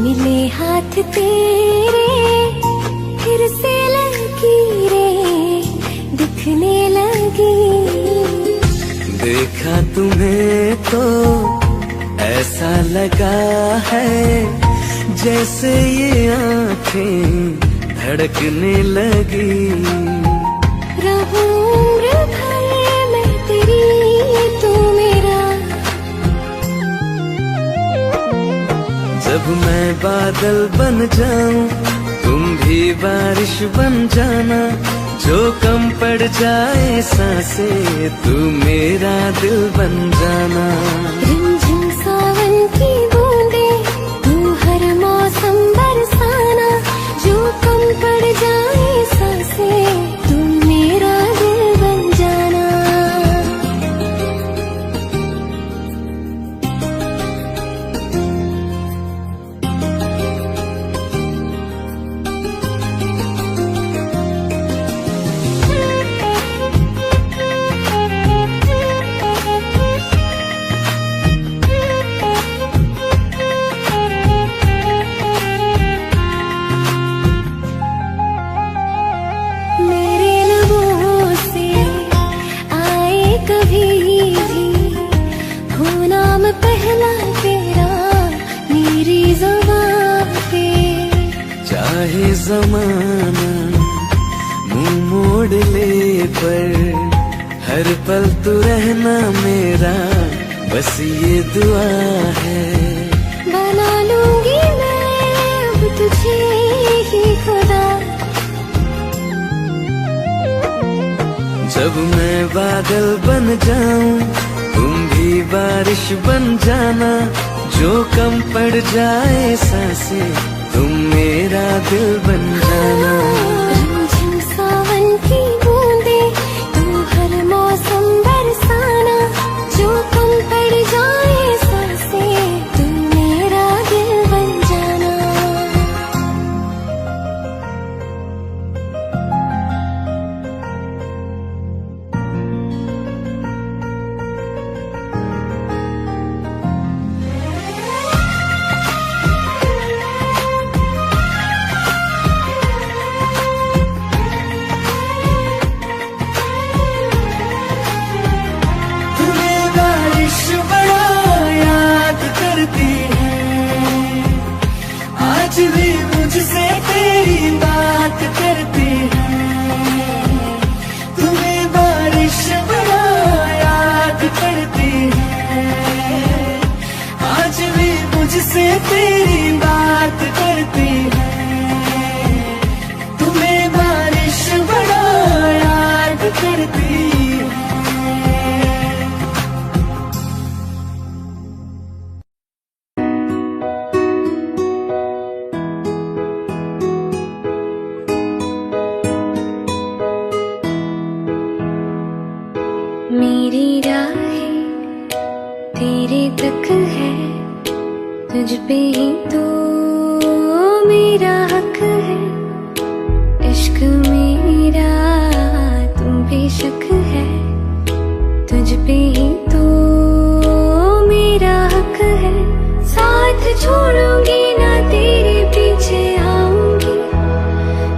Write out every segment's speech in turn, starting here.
मिले हाथ तेरे, फिर से लकीरें दिखने लगी। देखा तुम्हें तो ऐसा लगा है जैसे ये आँखें धड़कने लगी। रहूं उम्र भर मैं तेरी, तू मेरा। जब मैं बादल बन जाऊं तुम भी बारिश बन जाना, जो कम पड़ जाए सांसें तू मेरा दिल बन जाना। रिमझिम सावन की बूंदें तू हर मौसम बरसाना, जो कम पड़ जाए सांसें तू मेरा दिल बन जाना। मेरे लबों से आए कभी भी हो नाम पहला तेरा मेरी ज़ुबान पे। चाहे जमाना मुंह मोड़ ले पर हर पल तू रहना मेरा, बस ये दुआ है। बना लूंगी मैं अब तुझे ही खुदा। जब मैं बादल बन जाऊं तुम भी बारिश बन जाना, जो कम पड़ जाए सांसें तुम मेरा दिल बन जाना। रिमझिम सावन की बूंदें तू हर मौसम बरसाना, जो कम पड़ जाए सांसें तू मेरा दिल बन जाना। तुम्हें बारिश बड़ा याद करती है, आज भी मुझसे तेरी बात करती है। तुम्हें बारिश बड़ा याद करती है, आज भी मुझसे तेरी बात करती है। तुम्हें बारिश बड़ा याद करती है। मेरी राहें तेरे तक है, तुझ पे ही तो मेरा हक है। इश्क मेरा तुम बेशक है, तुझ पे ही तो मेरा हक है। साथ छोड़ूंगी ना तेरे पीछे आऊंगी,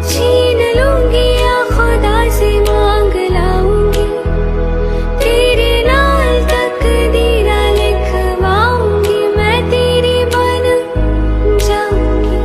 छीन लूंगी या खुदा से मांग लाऊंगी। तेरे नाल तकदीरा लिखवाऊंगी, मैं तेरी बन जाऊंगी।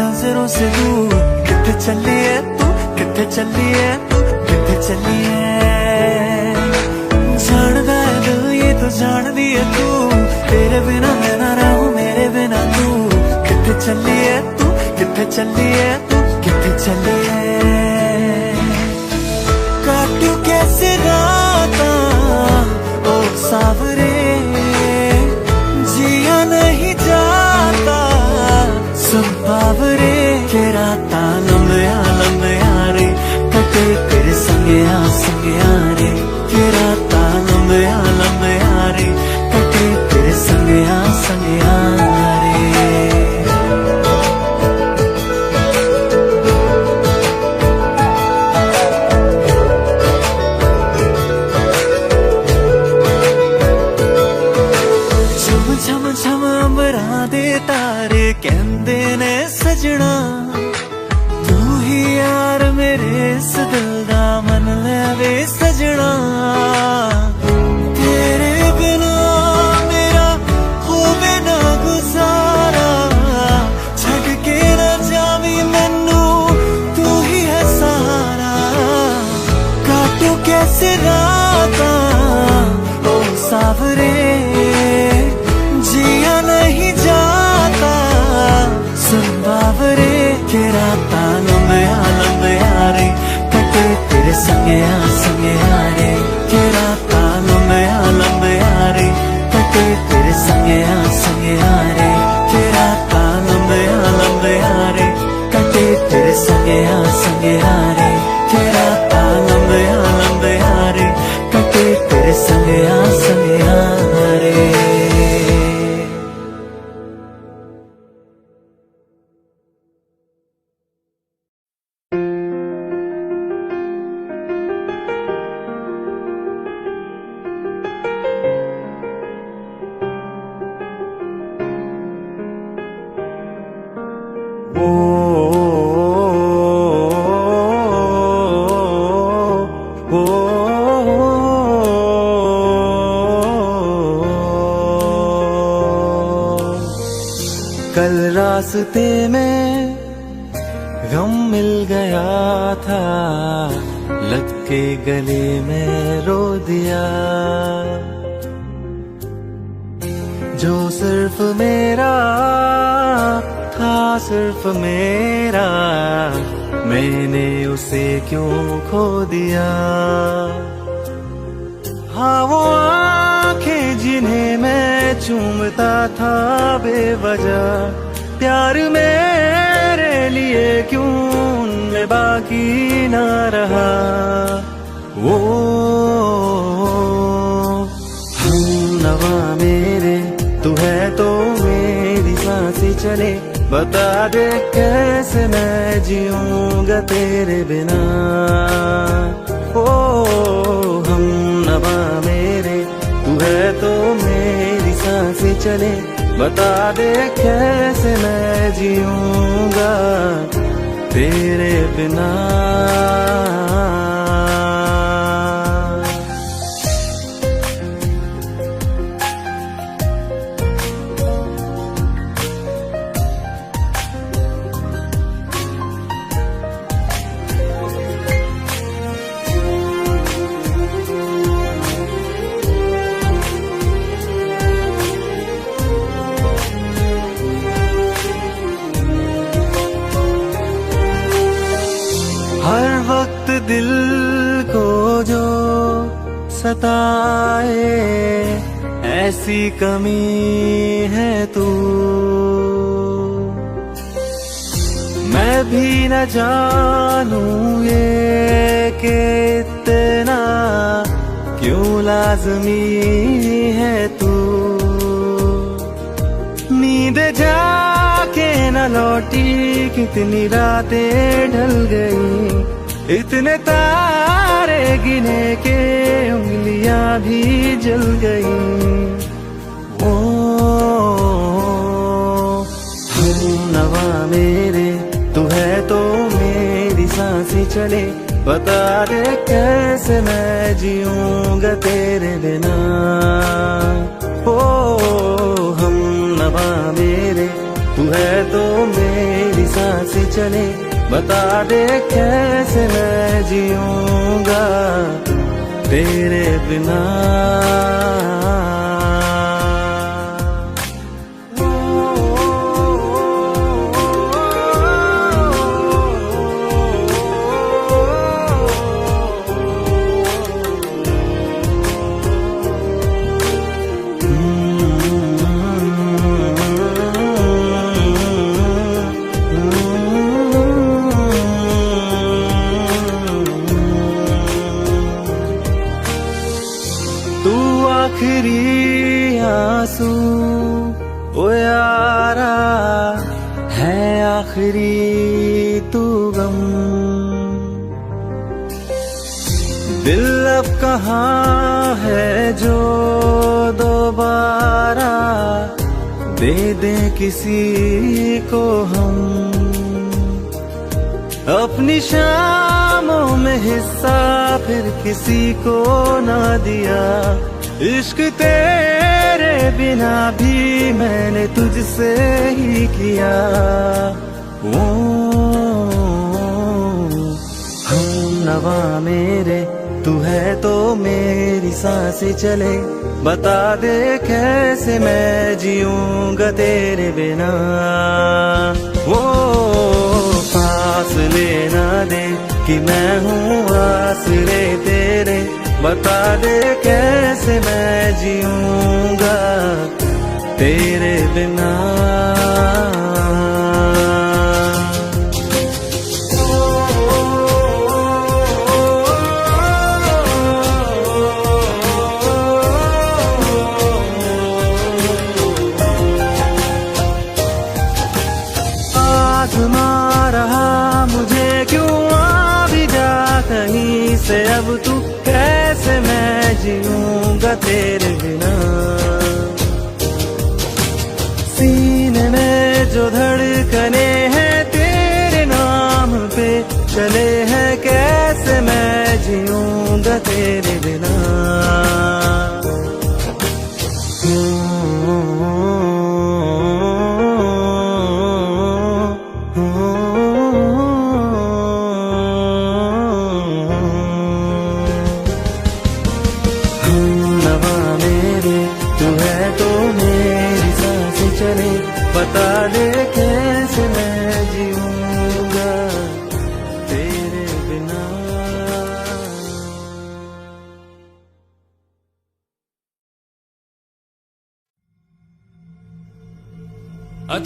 नजरों से दूर। किथे चली है तू, किथे चली है तू, किथे चली है। जानदा है दिल ये तो जान दी है तू, तेरे बिना मैं ना रहूं मेरे बिना तू। किथे चली है तू, किथे चली है तू, किथे चली है। काटू कैसे राता ओ सावरे, जिया नहीं जाता सुन बावरे। के राता लंबिया लंबिया रे, कटे तेरे संगिया संगिया रे। के राता लंबिया लंबिया रे, कटे तेरे संगिया संगिया रे। झम झम अंबरा दे तारे कहंदे ने सजना, तू ही यार मेरे इस दिल दा मन लैवे सजना। तेरे बिना मेरा होवे ना गुजारा, छड़ के ना जावी मैनू तू ही है सहारा। काटू कैसे राता ओ सावरे, जिया नहीं जाता सुन बावरे। के राता लंबिया लंबिया रे, कटे तेरे संगिया संगिया रे। के राता लंबिया लंबिया रे, कटे तेरे संगिया संगिया रे। के राता लंबिया लंबिया रे, कटे तेरे संगिया संगिया रे। के राता लंबिया लंबिया रे, कटे तेरे संगिया संगिया रे। कल रास्ते में गम मिल गया था, लग के गले में रो दिया। जो सिर्फ मेरा था सिर्फ मेरा, मैंने उसे क्यों खो दिया। हाँ वो आंखें जिन्हें मैं चूमता था बेवजह, प्यार मेरे लिए क्यों उनमें बाकी ना रहा। वो हम नवा मेरे, तू है तो मेरी सांसें चले। बता दे कैसे मैं जीऊंगा तेरे बिना। ओ हम नवा मेरे, तू है तो मेरी सांसें चले। बता दे कैसे मैं जीऊंगा तेरे बिना। हर वक्त दिल को जो सताए, ऐसी कमी है तू। मैं भी न जानूं ये कि इतना क्यों लाज़मी है तू। नींद जाके न लौटी, कितनी रातें ढल गई। इतने तारे गिने के उंगलियां भी जल गई। ओ हम नवा मेरे, तू है तो मेरी सांसें चले। बता दे कैसे मैं जीऊंगा तेरे बिना। ओ हम नवा मेरे, तू है तो मेरी सांसें चले, बता दे कैसे मैं जीऊंगा तेरे बिना। आखिरी आंसू ओ यारा है, आखिरी तू गम। दिल अब कहाँ है जो दोबारा दे दे किसी को हम। अपनी शामों में हिस्सा फिर किसी को ना दिया, इश्क तेरे बिना भी मैंने तुझसे ही किया। ओ हम नवा मेरे, तू है तो मेरी सांसें चले, बता दे कैसे मैं जीऊंगा तेरे बिना। वो फासले ना दे कि मैं हूँ आसरे तेरे, बता दे कैसे मैं जीऊंगा तेरे बिना। आज़मा रहा मुझे क्यों आ भी जा कहीं से, अब तू कैसे मैं जीऊंगा तेरे बिना। सीने में जो धड़कने हैं तेरे नाम पे चले हैं, कैसे मैं जीऊंगा तेरे बिना। बता दे कैसे मैं जीऊंगा तेरे बिना।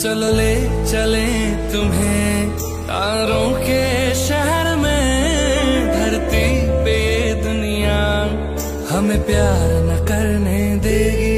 चलो ले चले तुम्हें तारों के शहर में, धरती पे दुनिया हमें प्यार न करने देगी।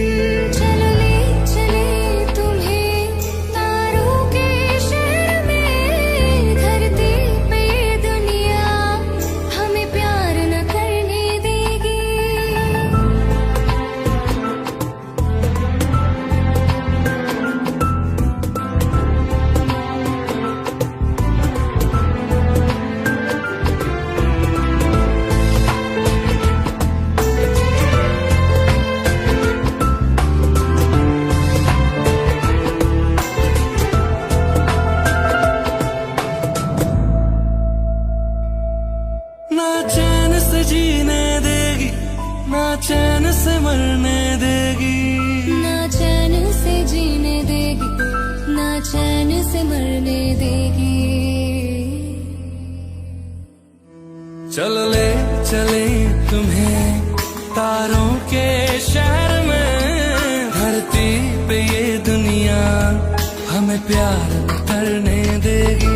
चैन से मरने देगी, ना चैन से जीने देगी, ना चैन से मरने देगी। चलो ले चले तुम्हें तारों के शहर में, धरती पे ये दुनिया हमें प्यार न करने देगी।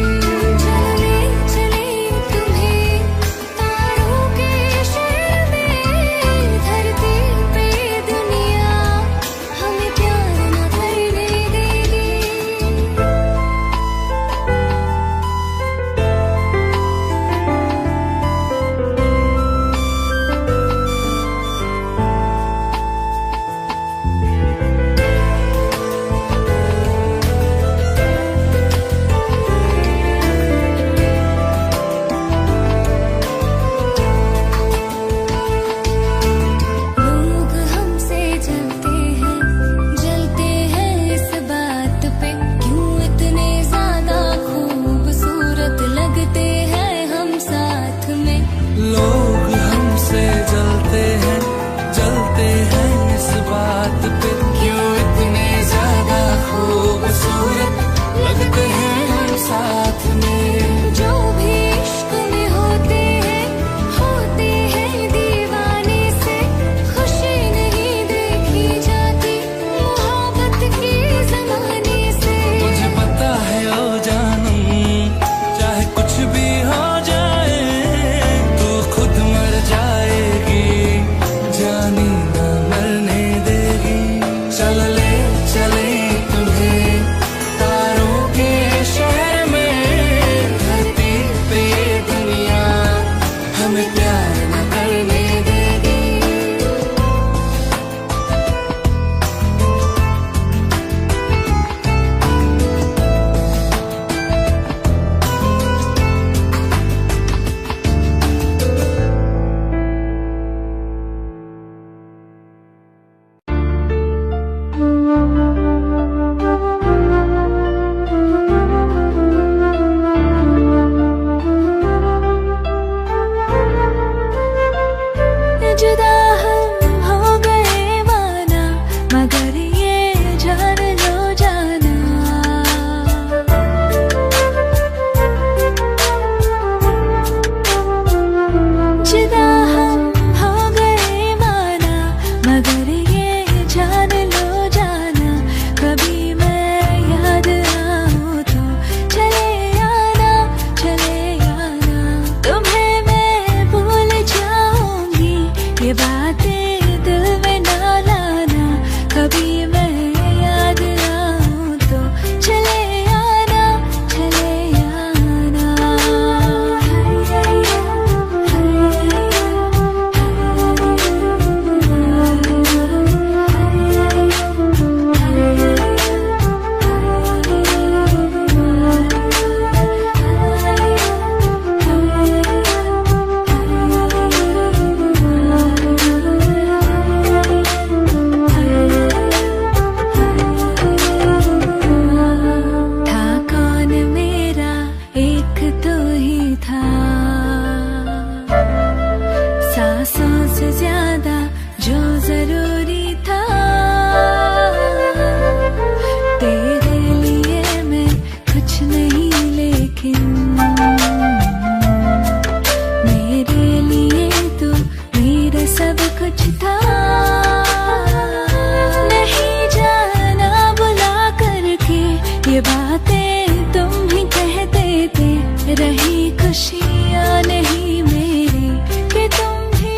खुशियाँ नहीं मेरी कि तुम भी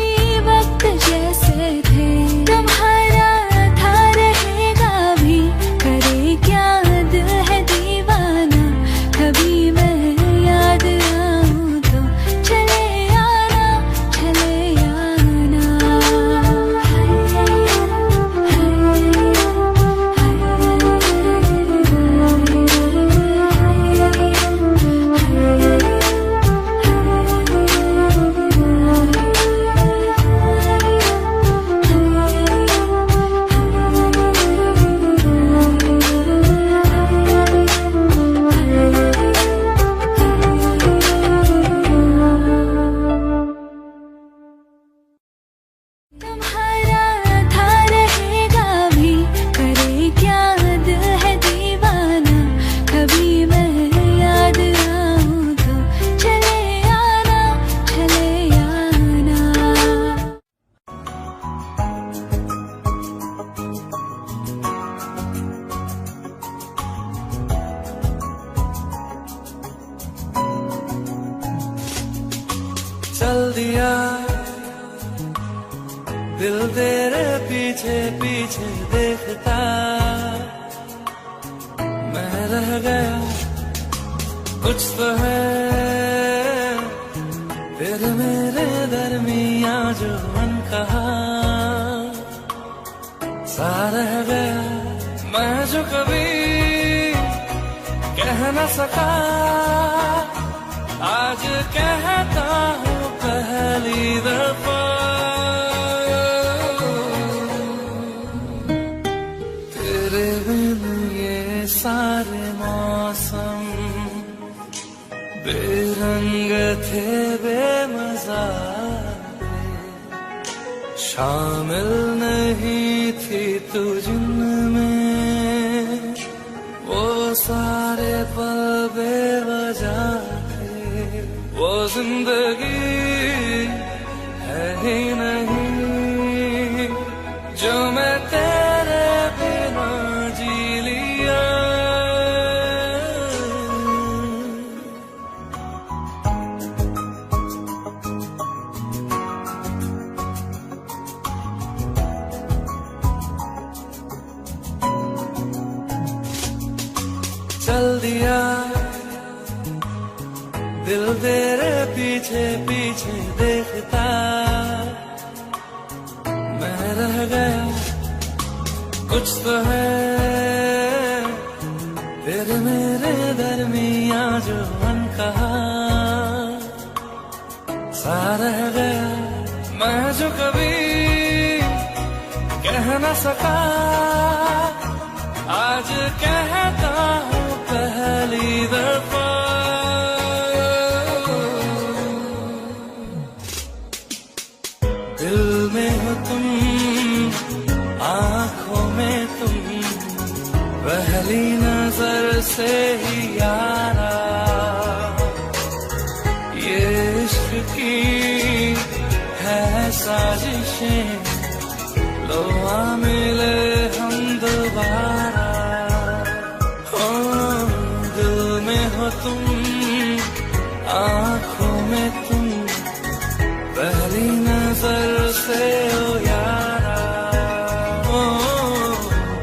वक्त जैसे थे। तुम्हारा था रहेगा भी, करे क्या दिल है दीवाना। कभी मैं याद आऊँ तो चले आना, चले आना। तुम्हारा था रहेगा भी, करे क्या दिल है दीवाना। कभी मैं याद आऊँ तो चले आना, चले आना। चल दिया दिल तेरे पीछे पीछे देखता, मैं रह गया कुछ तो है तेरे मेरे दरमिया जो मन कहा। सा रह गया मैं जो कभी कह न सका, आज कहता हूँ पहली दफा। तेरे बिन ये सारे मौसम बेरंग थे, बेमजा शामिल नहीं थी तू जिनमें। वो सारे पल बेवजह थे, वो जिंदगी है ही नहीं जो मैं तेरे बिना जी लिया। चल दिया दिल तेरे पीछे पीछे देखता, मैं रह गया कुछ तो है तेरे मेरे दरमिया जो मन कहा। सा रह गया मैं जो कभी कह न सका, आज कहता हूँ पहली दफा। दिल में हो तुम, आँखों में तुम, पहली नजर से ही यारा। ये इश्क की है साजिशें, लो आ मिले हम दोबारा। दिल में हो तुम, आँखों में तुम, पहली नजर से ओ यारा।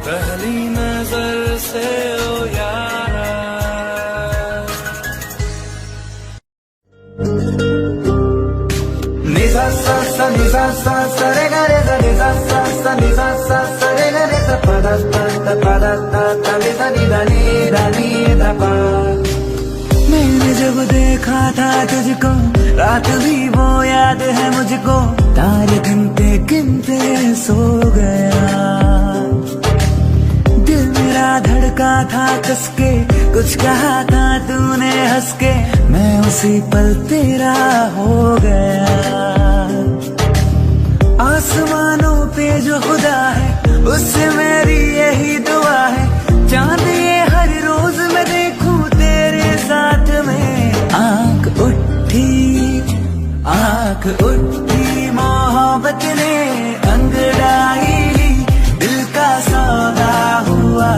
पहली नजर से ओ यारा। निजा सा सा निजा सा सा रे गा रे सा निजा सा सा निजा सा सा रे गा रे सा पा दा ता नि दा नी दा पा। मैंने जब देखा था तुझको, रात भी वो याद है मुझको, तारे गिनते गिनते सो गया। दिल मेरा धड़का था कसके, कुछ कहा था तूने हंस के, मैं उसी पल तेरा हो गया। आसमानों पे जो खुदा है, उससे मेरी यही दुआ है, चांद ये हर रोज मैं देखूं तेरे साथ में। आंख उठी मोहब्बत ने अंगड़ाई ली, दिल का सौदा हुआ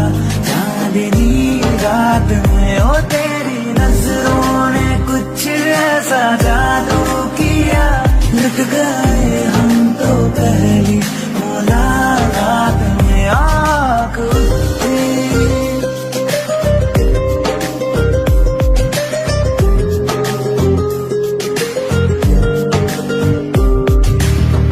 चांदनी रात में। ओ तेरी नजरों ने कुछ ऐसा जादू किया, लुट गए हम तो पहली मुलाकात में आँख उठती।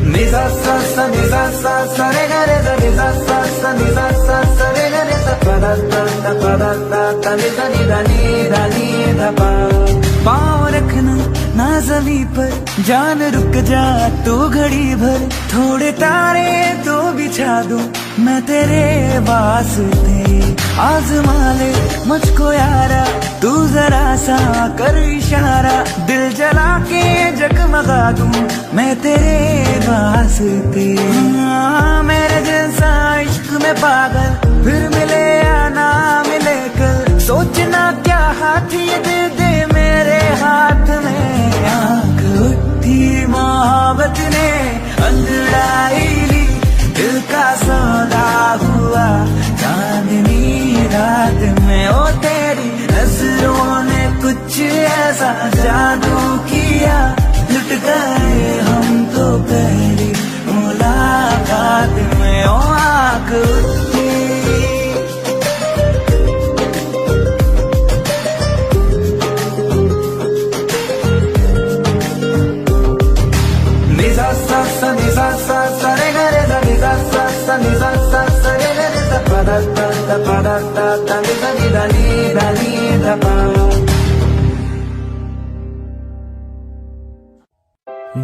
निजा सा सा निजा सा सा रे गा रे सा निजा सा सा निजा सा सा रे गा रे सा पा दा ता निजा नी दा नी दा नी दा पा। पाँव रखना ना ज़मीं पर, जान रुक जा तो घड़ी भर, थोड़े तारे तो बिछा दूं मैं तेरे वास्ते। आज़मा ले मुझको यारा, तू जरा सा कर इशारा, दिल जला के जगमगा दूं मैं तेरे वास्ते। मेरे जैसा इश्क में पागल फिर मिले या ना मिले कल, सोचना क्या हाथ ये दे दे मेरे हाथ में। आँख उठी मोहब्बत ने अंगड़ाई ली, दिल का सौदा हुआ चांदनी रात में। ओ तेरी नजरों ने कुछ ऐसा जादू किया, लुट गए हम तो पहली मुलाकात में। ओ आँख उठी निजा सा सा निजा सा सा रे गा रे सा निजा सा सा निजा सा सा रे गा रे सा पा दा ता निजा नी दा नी दा पा।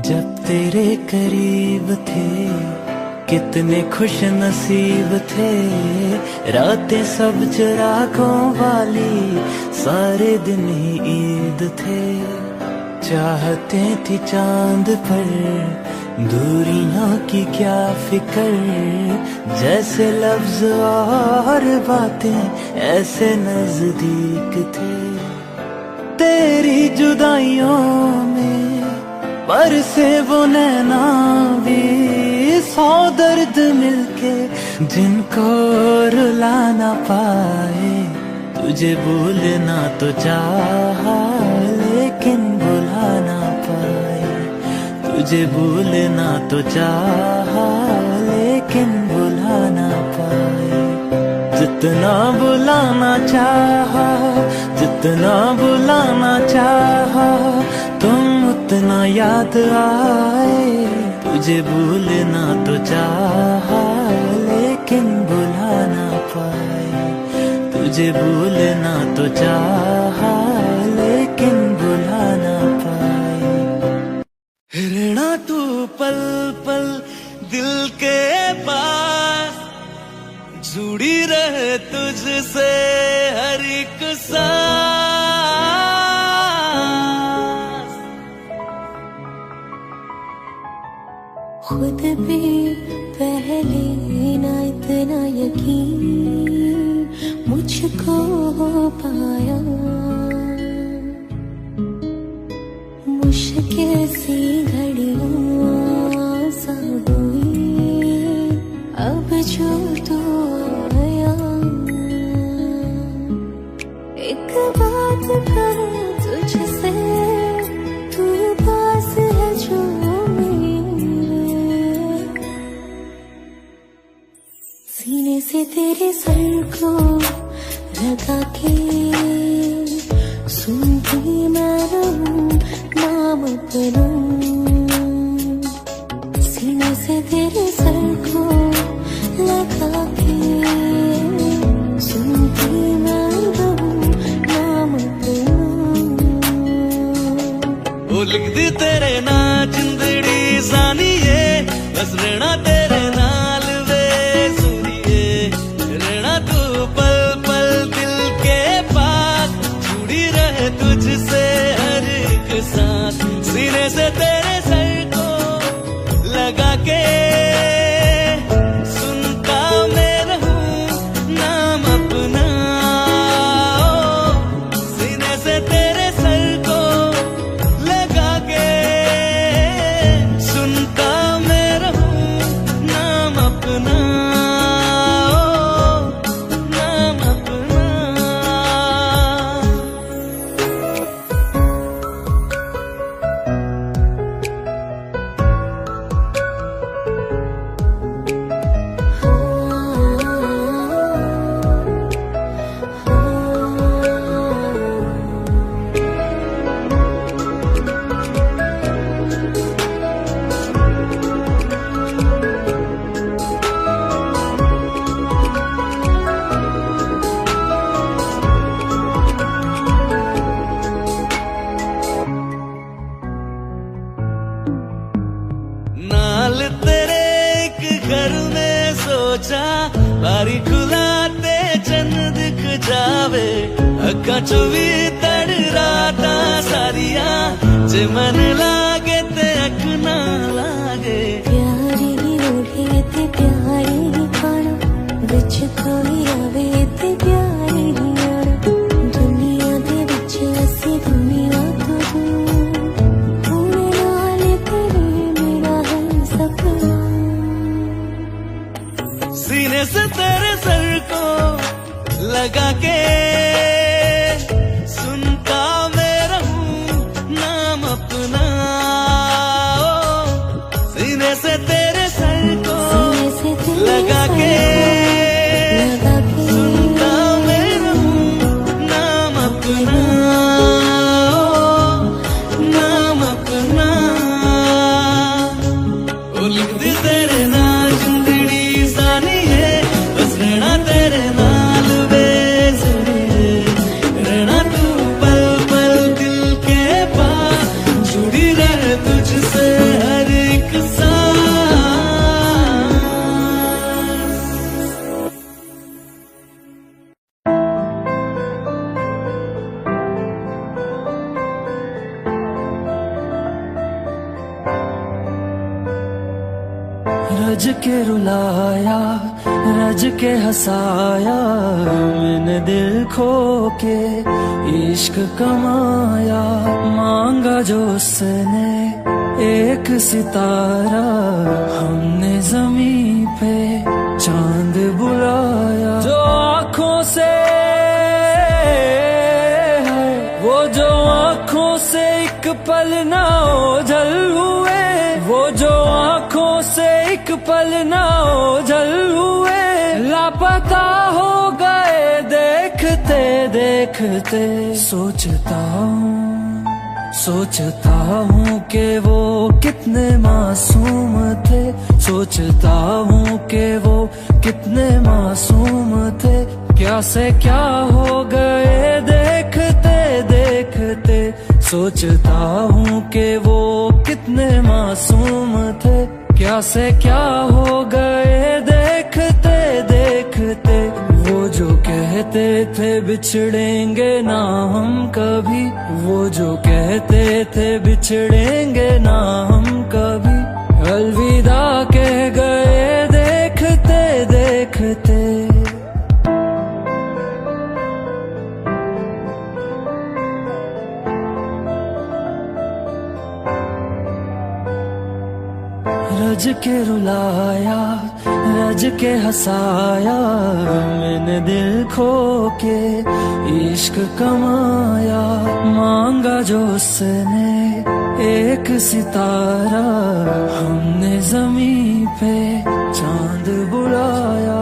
जब तेरे करीब थे कितने खुश नसीब थे, रातें सब चिरागों वाली, सारे दिन ही ईद थे। चाहते थी चांद पर, दूरियां की क्या फिक्र, जैसे लफ्ज और बातें ऐसे नजदीक थे। तेरी जुदाइयों में बरसे वो नैना भी, 100 दर्द मिलके जिनको रुला ना पाए। तुझे भूलना तो चाहा लेकिन भुला ना पाए, तुझे भूलना तो चाहा लेकिन भुला ना पाए। जितना बुलाना चाहा, जितना बुलाना चाहा, तुम उतना याद आए। तुझे भूलना तो चाहा लेकिन भुला ना पाए, तुझे भूलना तो चाहा लेकिन भुला ना पाए। रहना तू पल पल दिल के पास, जुड़ी रहे तुझसे हर एक सांस। खुद पे पहले ना इतना यकीन मुझको हो पाया, मुश्किल सी घड़ियां सा हुई अब जो तू आया। एक बात कर तुझसे, तू पास है जो मेरे, सीने से तेरे सर को लगा के सुनती मैं रहूं नाम अपना। सीने से तेरे सर को लगा के सुनती मैं रहूं नाम अपना। वो लिख दी तेरे ना जिंदड़ी सानिए, बस रहना तेरे नाल वे सुनिए। रहना तू पल पल दिल के पास, जुड़ी रहे तुझसे हर एक सांस। सीने से तेरे सर को लगा के सुनता मैं रहूं नाम अपना। सीने से तेरे सर को लगा के सुनता मैं रहूं नाम अपना, नाम अपना। नाल तेरे एक घर में सोचा बारी खुलाते चंद दिख जावे अखा चो भी तड़ राता सारिया जे मन लागे ते अख ना लागे प्यारी ओढ़े ते प्यारी खाना विच कोई आवे ते प्यारी आना दुनिया दे विच असी दुनिया तो होने नाल तेरे मेरा है सपना सीने से तेरे सर को लगा के सुनता मैं रहूं नाम अपना सीने से तेरे सर को लगा के सुनता मैं रहूं नाम अपना नाम अपना ओ लिख दे तेरे नाल जिंदड़ी सानी है बस रहना तेरे नाल बेसरे रहना तू पल पल दिल के पास जुड़ी रहे तुझसे हर एक सांस रज के रुलाया रज के हंसाया मैंने दिल खो के इश्क कमाया मांगा जो उसने एक सितारा हमने जमीन पे चांद बुलाया जो आँखों से है वो जो आँखों से एक पल ना ओझल हुए वो जो आँखों से एक पल ना ओझल हुए लापता हो गए देखते देखते सोचता हूँ कि वो कितने मासूम थे सोचता हूँ कि वो कितने मासूम थे क्या से क्या हो गए देखते देखते सोचता हूँ कि वो कितने मासूम थे क्या से क्या हो गए देखते देखते वो जो कहते थे बिछड़ेंगे ना हम कभी वो जो कहते थे बिछड़ेंगे ना हम कभी अलविदा कह गए देखते देखते रज के रुलाया रज के हंसाया मैंने दिल खो के इश्क कमाया मांगा जो उसने एक सितारा हमने जमीन पे चांद बुलाया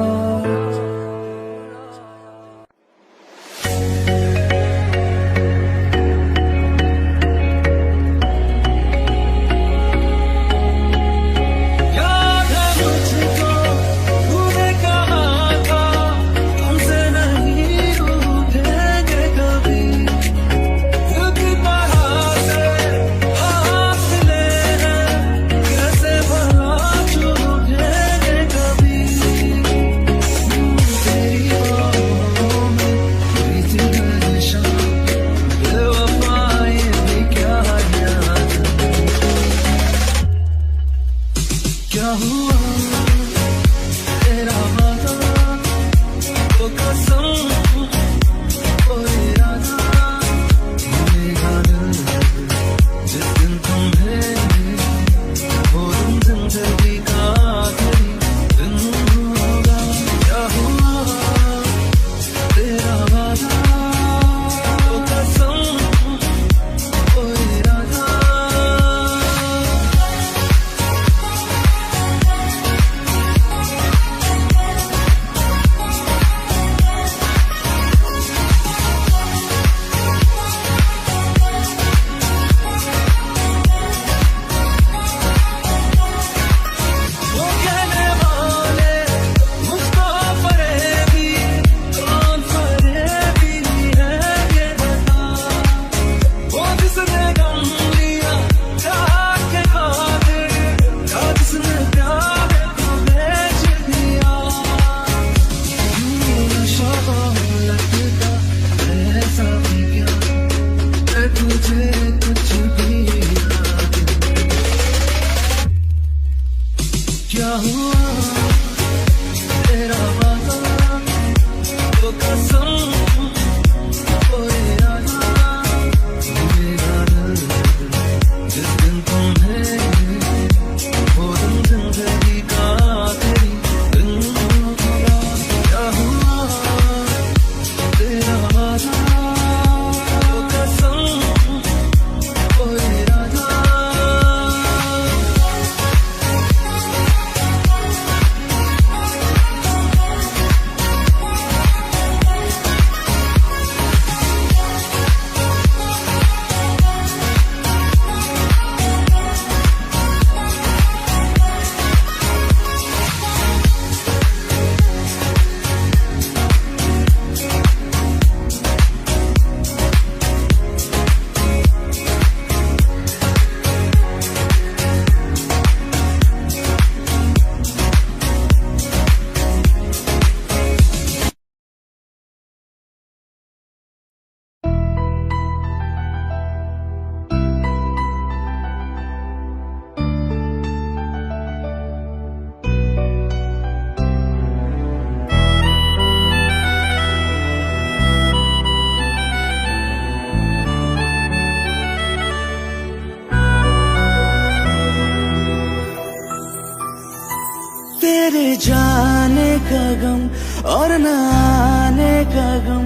जाने का गम और न आने का गम,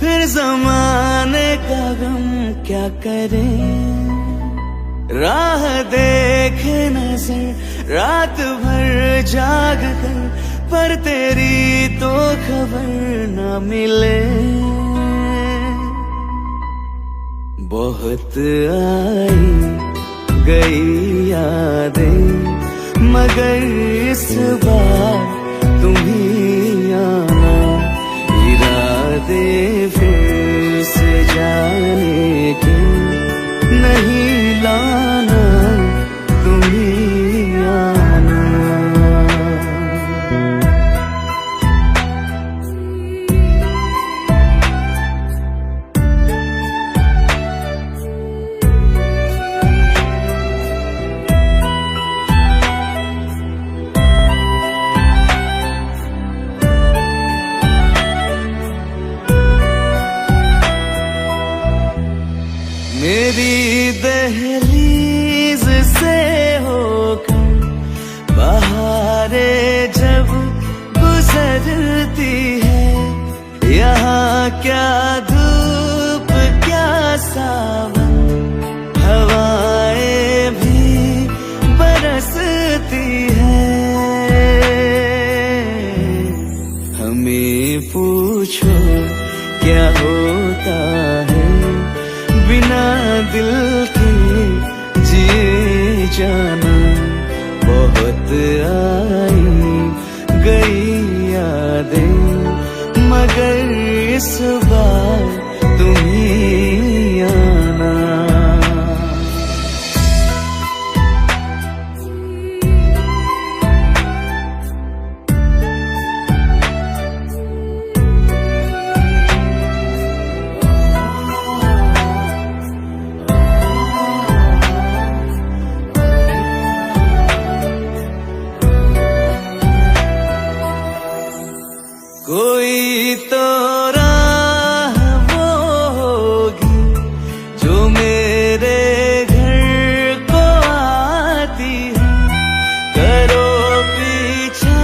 फिर जमाने का गम क्या करें। राह देखे नजर रात भर जाग कर, पर तेरी तो खबर न मिले। बहुत आई गई यादें, मगर इस बार तुम ही आना। इरादे फिर से जाने के नहीं लाना, तुम ही आना। मेरी दहलीज से होकर बहारें जब गुजरती है, यहाँ क्या धूप क्या सावन, हवाएं भी बरसती है। हमें पूछो क्या होता है बिना दिल के जिए जाना। बहुत आई गई यादें, मगर इस बार तुम ही आना। कोई तो राह वो होगी जो मेरे घर को आती है। करो पीछा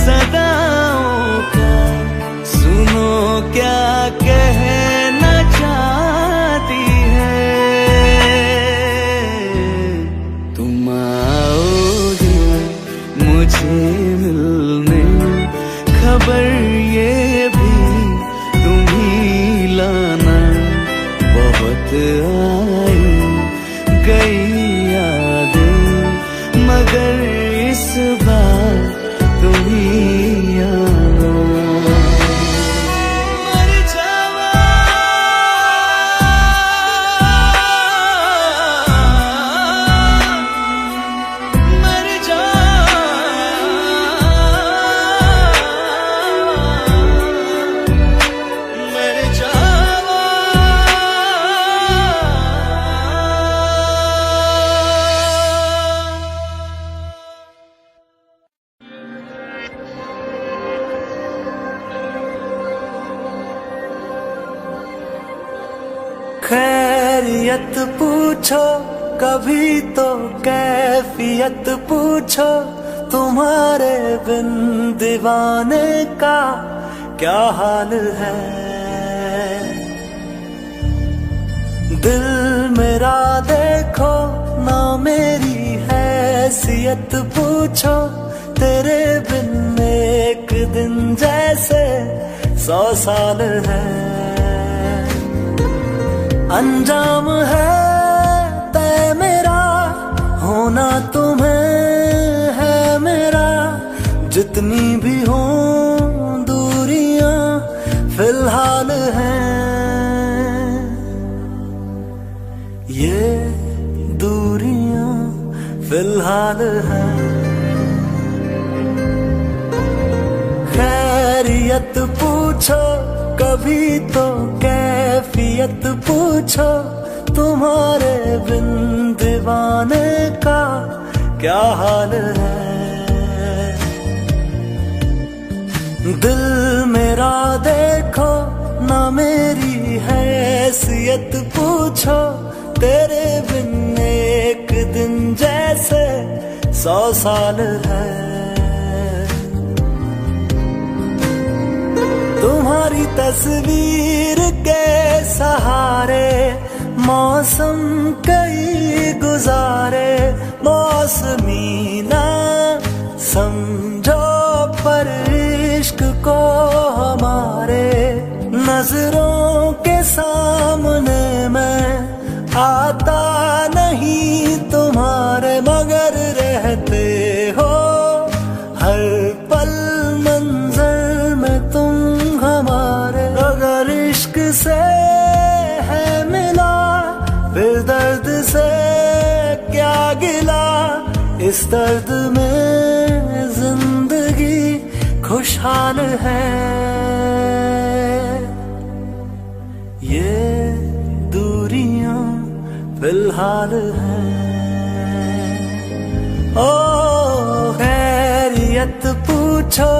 सदाओं का, सुनो क्या कहना चाहती है। तुम आओगे मुझे मिलने, खबर ये भी तुम ही लाना। बहुत आई गई यादें, मगर इस बार तुम ही आना। मर जावा मर जा खैरियत पूछो कभी तो कैफियत पूछो, तुम्हारे बिन दीवाने का क्या हाल है। दिल मेरा देखो ना मेरी हैसियत पूछो, तेरे बिन एक दिन जैसे 100 साल है। अंजाम है तय मेरा, होना तुम्हें है मेरा। जितनी भी हो दूरियां फिलहाल हैं, ये दूरियां फिलहाल हैं। खैरियत पूछो कभी तो कैफियत पूछो, तुम्हारे बिन दीवाने का क्या हाल है। दिल मेरा देखो ना मेरी हैसियत पूछो, तेरे बिन एक दिन जैसे 100 साल है। तुम्हारी तस्वीर के सहारे मौसम कई गुजारे, मौसमी ना समझो पर इश्क को हमारे, नजरों के सामने मैं आता नहीं तुम्हारे, मगर रहते हो हर पल मंजर में तुम हमारे। अगर इश्क से है मिला फिर दर्द से क्या गिला, इस दर्द में जिंदगी खुशहाल है। ये दूरियां फिलहाल है। ओ खैरियत पूछो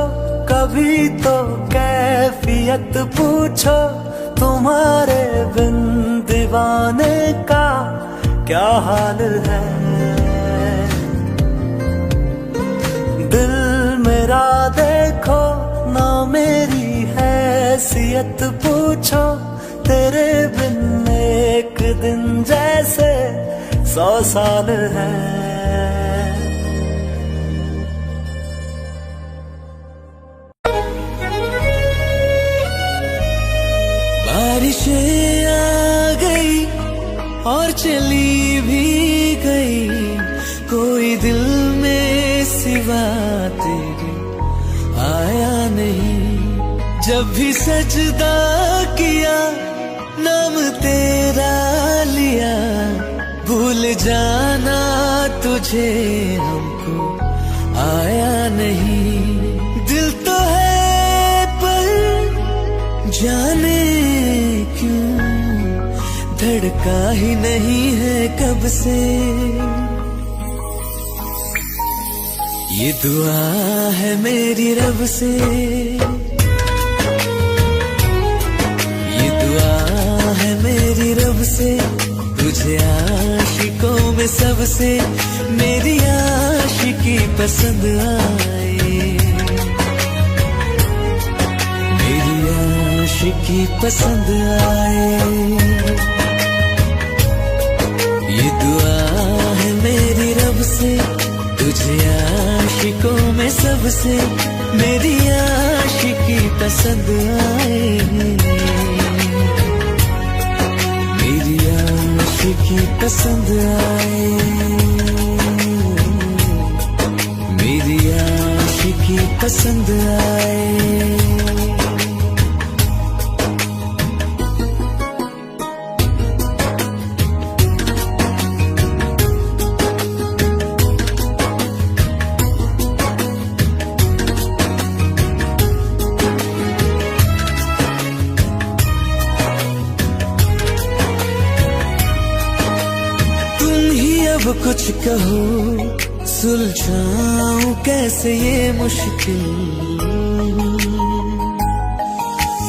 कभी तो कैफियत पूछो, तुम्हारे बिन दीवाने का क्या हाल है। दिल मेरा देखो ना मेरी हैसियत पूछो, तेरे बिन एक दिन जैसे 100 साल है। बारिशें आ गई और चली भी गई, कोई दिल में सिवा तेरे आया नहीं। जब भी सजदा किया नाम तेरा लिया, भूल जाना तुझे हमको आया नहीं। दिल तो है पर जाने क्यों धड़का ही नहीं है कब से। ये दुआ है मेरी रब से, ये दुआ है मेरी रब से, तुझे आशिकों में सबसे मेरी आशिकी पसंद आए, मेरी आशिकी पसंद आए। ये दुआ है मेरी रब से, तुझे आशिकों में सबसे मेरी आशिकी पसंद आए, मेरी आशिकी पसंद आए, मेरी आशिकी पसंद आए। कुछ कहो सुलझाऊं कैसे ये मुश्किल,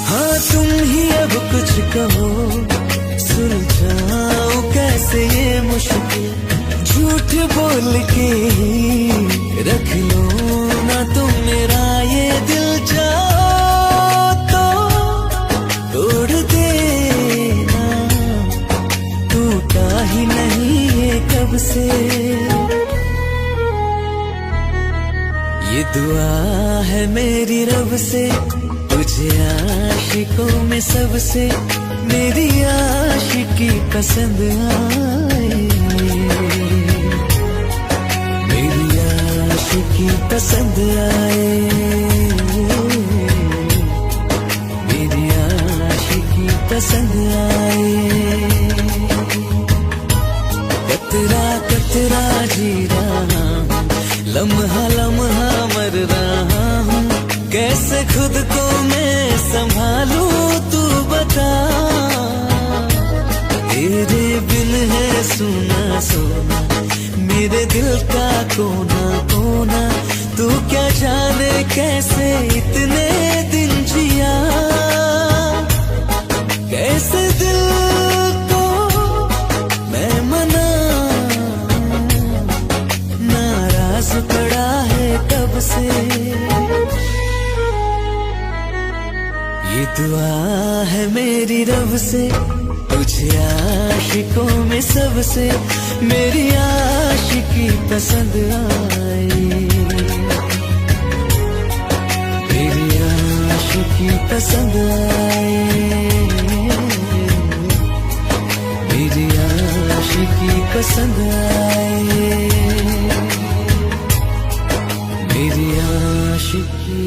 हाँ तुम ही अब कुछ कहो सुलझाऊं कैसे ये मुश्किल। झूठ बोल के रख लो ना तुम मेरा ये दिल, जाओ तो तोड़ देना, टूटा ही नहीं कब से। ये दुआ है मेरी रब से, तुझे आशिकों में सबसे मेरी आशिकी पसंद आए, मेरी आशिकी पसंद आए, मेरी आशिकी पसंद आए। कतरा कतरा जी रहा हूँ, लम्हा लम्हा मर रहा हूँ, कैसे खुद को मैं संभालूं तू बता। तेरे बिन है सुना सोना मेरे दिल का कोना कोना, तू क्या जाने कैसे इतने दिन जिया, कैसे दिल पड़ा है कब से। कब से तुझे आशिकों में सबसे मेरी आशिकी पसंद आई, मेरी आशिकी पसंद आई, मेरी आशिकी पसंद आई, मेरी आशिकी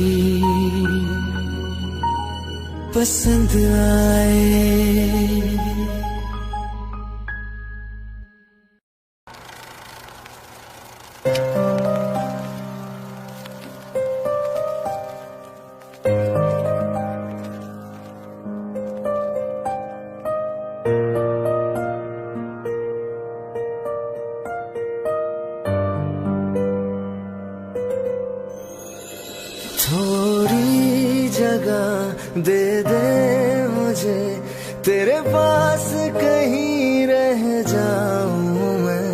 पसंद आए। थोड़ी जगह दे दे मुझे, तेरे पास कहीं रह जाऊं मैं।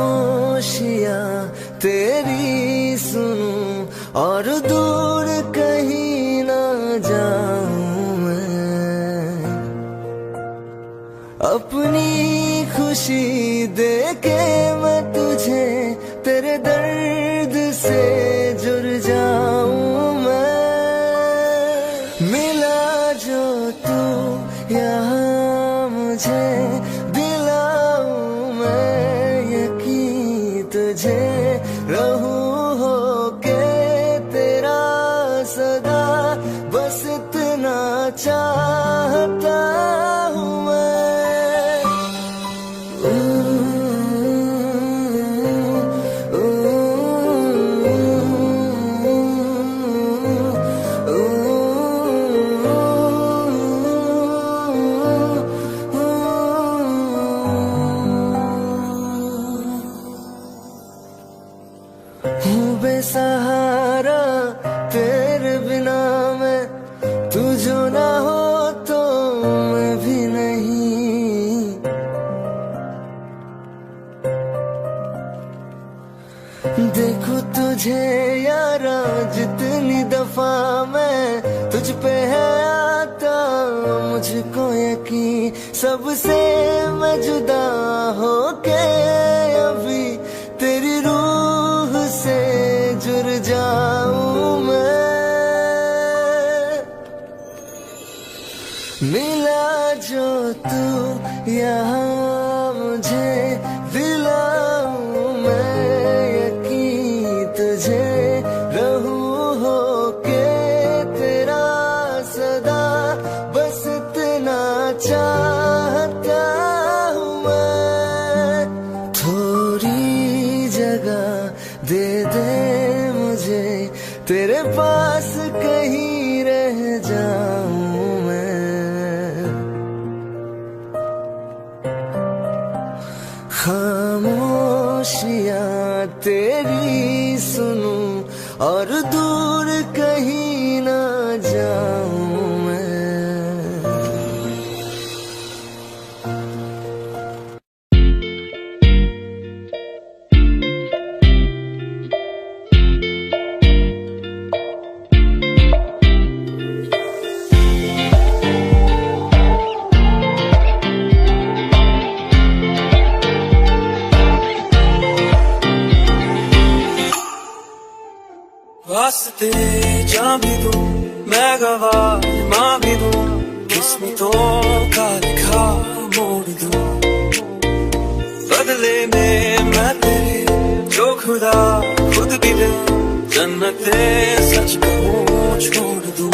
खामोशियां तेरी सुनूं और दूर कहीं ना जाऊं मैं। अपनी खुशी दे के मैं तुझे तेरे दर्द से जुड़ जाऊं मैं। मिला जो तू यहाँ मुझे दिलाऊं मैं यकीन तुझे, रहूं होके तेरा सदा, बस इतना चाहता हूँ मैं। हूँ बेसहारा तेरे बिना मैं, तू जो ना हो तो मैं भी नहीं। देखो तुझे यारा जितनी दफा मैं तुझ पे है आता, मुझको यकीन सबसे मैं जुदा होके अभी तेरी रूह से जुड़ जाऊं मैं। मिला जो तू यहाँ मुझे दिलाऊं मैं यकीन तुझे, रहूं होके तेरा सदा, बस इतना चाहता हूँ मैं। थोड़ी जगह दे दे मुझे, तेरे पास कहीं रह जाऊं मैं। खामोशियां तेरी सुनूं और दूर कहीं ना जाऊं मैं। वास्ते जा भी दूं मैं गवाह माँ भी दूं, किस्मतों का लिखा मोड़ दूं। बदले में मैं तेरे जो खुदा खुद भी दे, जन्नते सच कहूँ छोड़ दूं।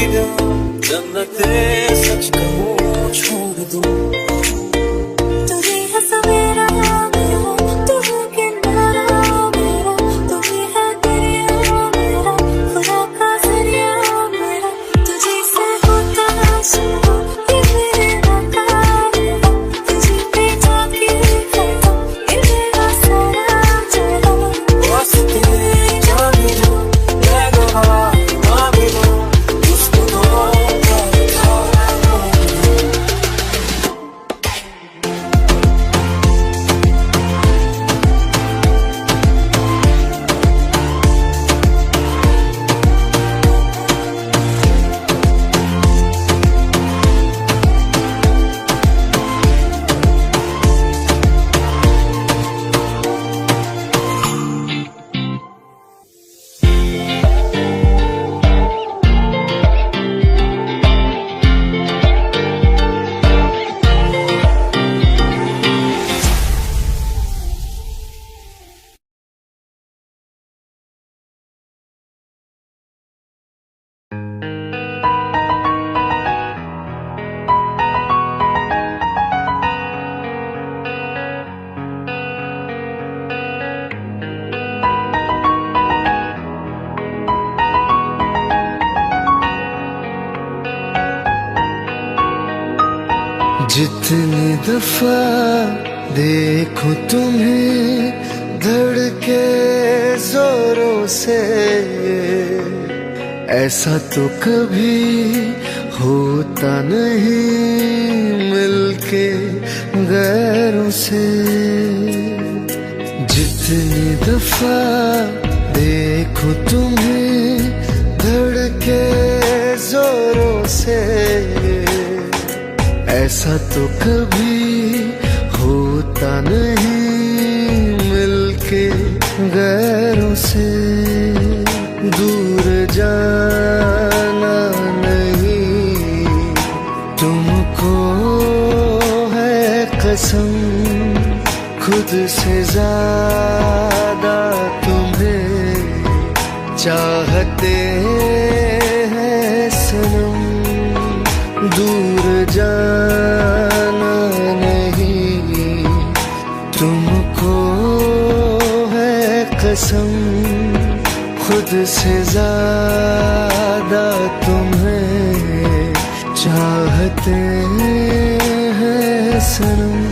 गया जन्नते सच कहूँ छोड़ दूँ तू ही है सवेरा मेरा, तू है किनारा मेरा, तू ही है दरिया मेरा, खुदा का जरिया मेरा, तुझे से होता शुरू ये मेरा कारवा, तुझे पे जाके कहता ये मेरा सारा जहां। वास्ते जान दो मैं गवाह माँ भी दो उसको दो का लिखा जितनी दफा देखो तुम्हें धड़के जोरों से, ऐसा तो कभी होता नहीं मिलके गैरों से। जितनी दफा देखो तुम्हें धड़के जोरों से, ऐसा तो कभी होता नहीं मिलके गैरों से। दूर जाना नहीं तुमको है कसम, खुद से ज्यादा तुम्हें चाहते हैं सनम। दूर जाना नहीं तुमको है कसम, खुद से ज्यादा तुम्हें चाहते हैं सनम।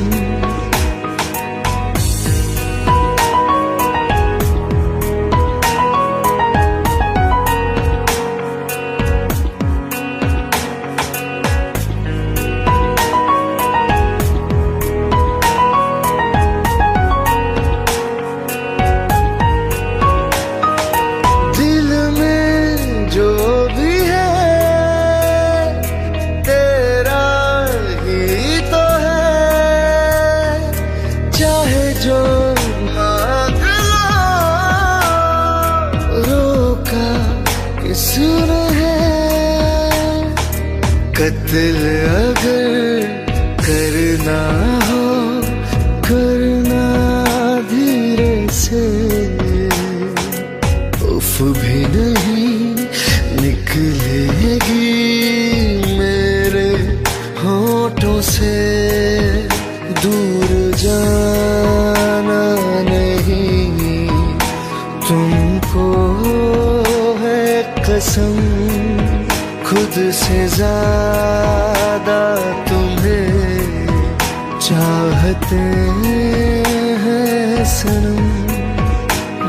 कत्ल अगर करना हो करना धीरे से, उफ भी नहीं निकलेगी मेरे होठों से। दूर जाना नहीं तुमको है कसम, खुद से ज्यादा तुम्हें चाहते हैं सनम।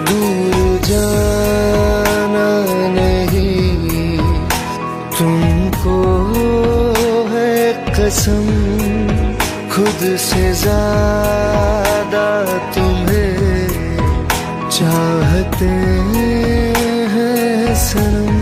दूर जाना नहीं तुमको है कसम, खुद से ज्यादा तुम्हें चाहते हैं सनम।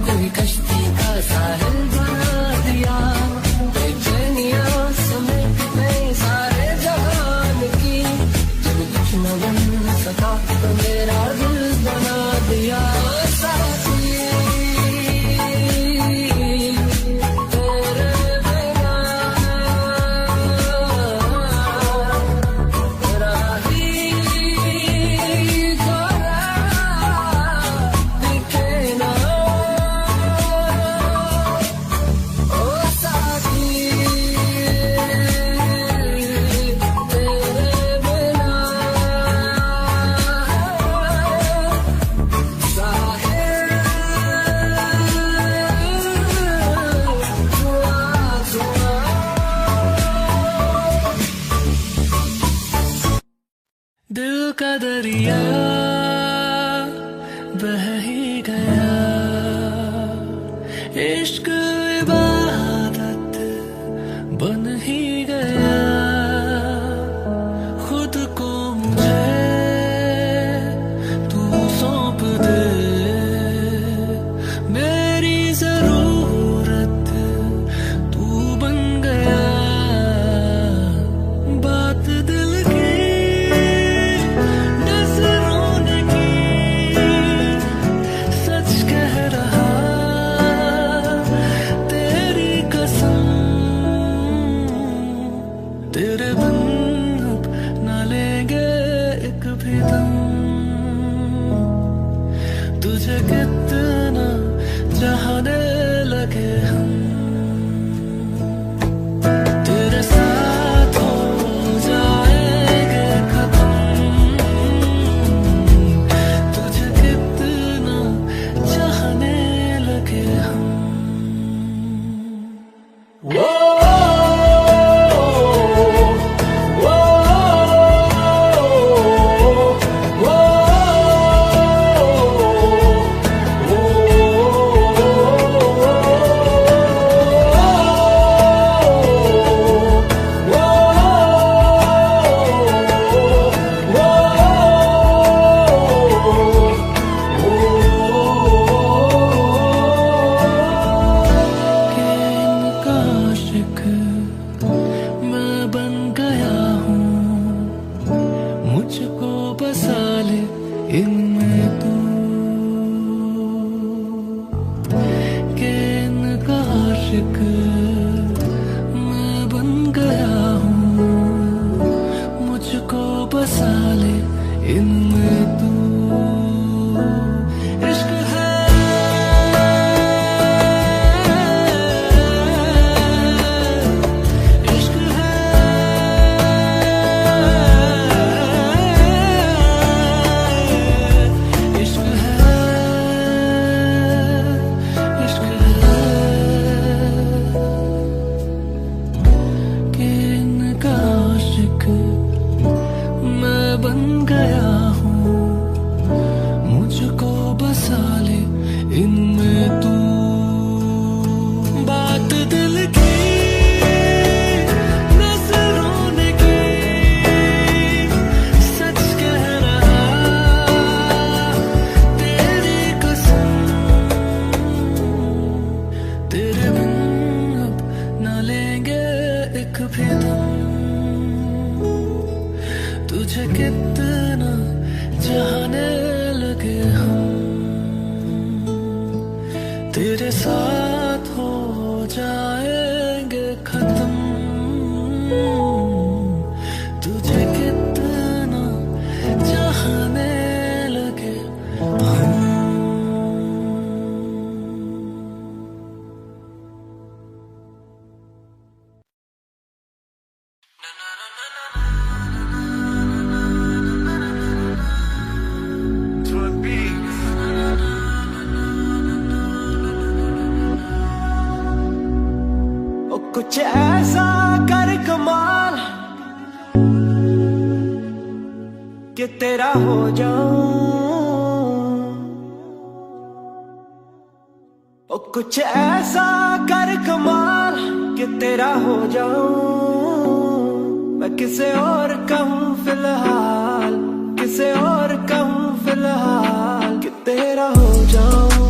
कोई कश्ती का साहिल बना दिया, बेचैनियां समेट गई सारे जहान की, जब कुछ न बन सका तो मेरा दिल बना दिया। साथी तेरे बिना तेरा ही गोरा दिखे ना, ओ साथी तेरे बिना साहिल धुआं धुआं। दिल का दरिया बह ही गया, इश्क इबादत बन ही गया, खुद को मुझे तू सौंप दे, मेरी जरूरत तू बन गया, बात दिल की नजरों ने की, सच कह रहा तेरी कसम, तेरे बिन अब न लेंगे एक भी दम, तुझे कितना चाहने लगे हम, तेरे साथ हो जाएंगे खत्म, तुझे कितना चाहने लगे हम। वो मैं बन गया हूँ, मुझको बसा ले इनमें तू, के इनका आशिक मैं बन गया हूँ, मुझको बसा ले इनमें तू। इश्क है इश्क है इश्क है इश्क है, कि इनका आशिक मैं बन गया हूँ, मुझको बसा ले इनमें तू, बात दिल की नजरों ने की, सच कह रहा तेरी कसम, तेरे बिन अब न लेंगे एक भी दम, तुझे कितना चाहने लगे हम, तेरे साथ हो जाएंगे खत्म, तुझे कितना चाहने लगे हम। ओ कुछ ऐसा कर कमाल कि तेरा हो जाऊं, ओ कुछ ऐसा कर कमाल कि तेरा हो जाऊं, मैं किसे और कहूँ फिलहाल, किसे और कहूँ फिलहाल कि तेरा हो जाऊं।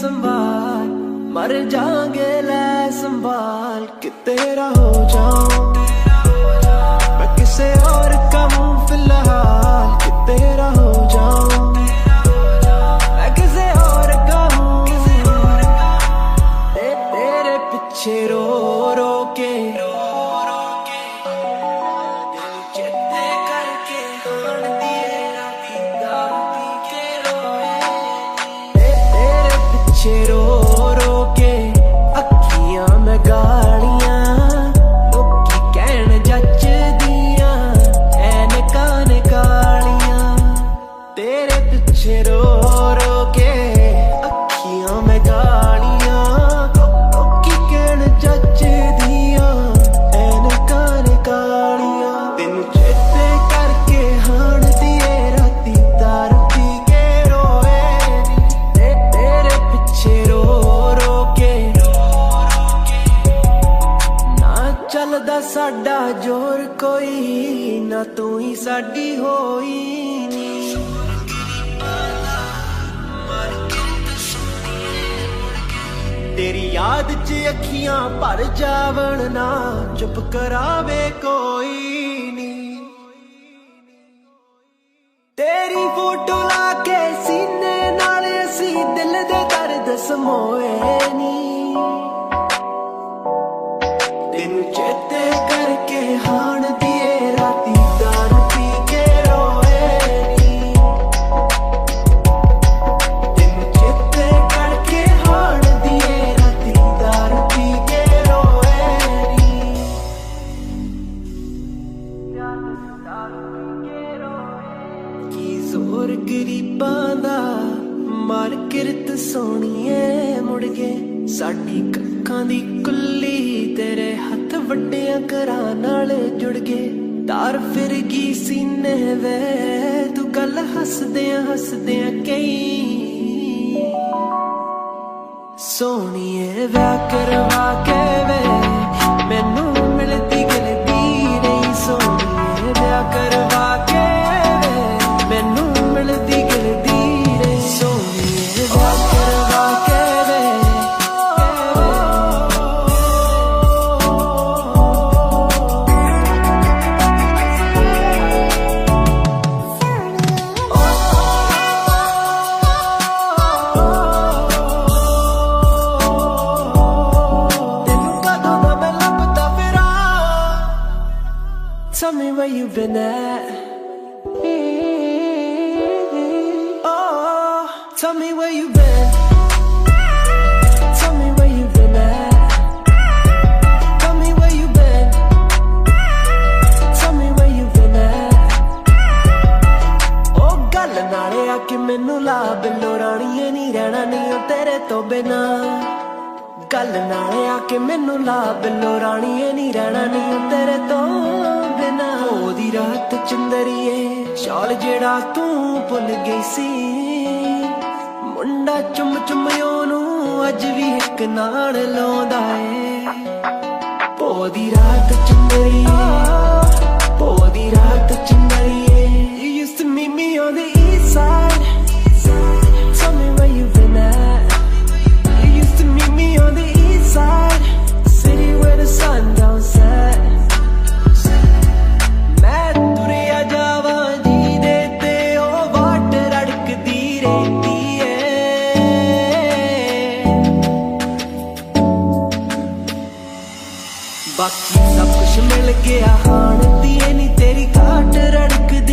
संभाल, मर जाएंगे ले संभाल कि तेरा हो जाऊं मैं किसे और का हूं फिलहाल कि तेरा हो जाऊं मैं किसे और का हूं तेरे पीछे रो रो के चेते करके हाण दिए राती दारू पी के रोए तेरे पीछे रो रो के अखियां में गालियां लोकी कहण जच दियां ऐनकां ने कालियां तेरे पीछे रो रो के अखियां में गालियां लोकी कहण जच दियां ऐनकां ने कालियां तेनू चेते करके हाण दिए राती दारू पी के रोए तेरे पीछे रो रो के ना चलदा साडा जोर कोई ना तू ही साडी होई नी तेरी याद च अखियां भर जावण ना चुप करावे कोई नी तेरी फोटो लाके सीने नाल असी दिल दे दर्द समोए नी तेनू चेते करके हाण दिए राती दारू पी के रोए नी तेनू चेते करके हाण दिए राती दारू पी के रोए नी की जोर गरीबां दा मार किरत सोहणीए मुड़ गए साडी कक्खां दी कुल्ली तेरे हत्थ वड्डियां घरां नाल जुड़ गए तार फिर गई सीने वे तू गल हसदियां कई सोहणीए व्याह करवा के वे मैनू मिलदी गिलदी नहीं सोहणीए व्याह करवा के वे मैनू मिलदी गिलदी नहीं सोहणीए व्याह करवा के वे Tell me where you've been at. Oh, tell me where you've been. Tell me where you've been at. Tell me where you've been. Tell me where you've been at. Oh, गल नाले आके मैनू ला बिल्लो राणीए नी रहना नहीं ओ तेरे तो बिना गल नाले आके मैनू ला बिल्लो राणीए नी रहना नहीं ओ तेरे तो बिना ओदी रात चंदरीए शाल जेड़ा तू भुल गई सी मुंडा चुम चुम ओनू अज भी एक नाल लाउंदा ए ओदी रात चंदरीए ओदी रात चंदरीए You used to meet me on the east side. Tell me where you've been at. You used to meet me on the east side, city where the sun don't set. मैं तुरिया जावां जी दे ते ओ वाट रड़कदी रहती है बाकी सब कुछ मिल गया हाण दी नी तेरी घाट रड़कदी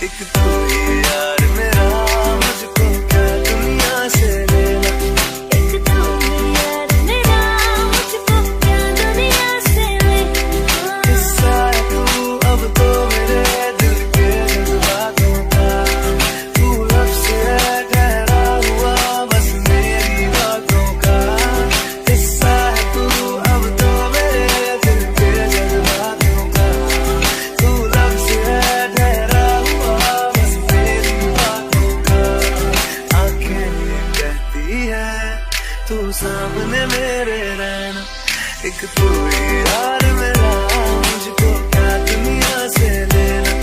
एक तू ही यार मेरा, मुझको क्या दुनिया से लेना। एक तू ही यार मेरा, मुझको क्या दुनिया से लेना। हिस्सा है तू अब तो मेरे दिल के जज्बातों का, तू लफ्ज़ है ठहरा हुआ बस मेरी बातों का। हिस्सा है तू अब तो मेरे दिल के जज्बातों का, तू लफ्ज़ है ठहरा हुआ बस मेरी बातों का। आंखें कहती है तू सामने मेरे रहना, एक तू ही यार मेरा, मुझको क्या दुनिया से लेना।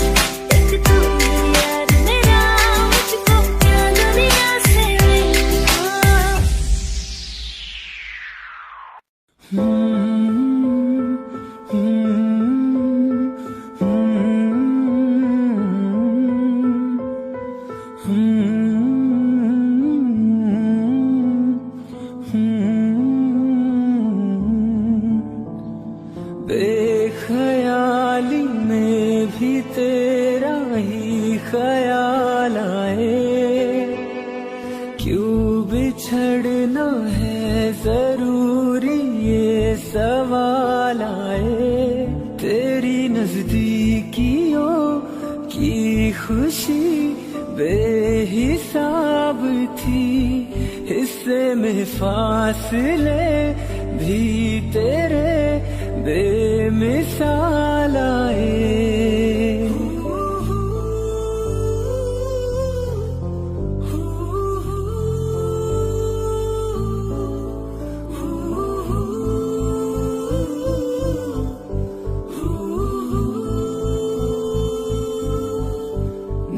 एक तू ही यार मेरा, मुझको क्या दुनिया से लेना। बेख्याली में भी तेरा ही ख्याल आए, क्यों बिछड़ना है जरूरी ये सवाल आए। तेरी नजदीकियों की खुशी बेहिसाब थी, हिस्से में फासले भी तेरे बेमिसाल आए।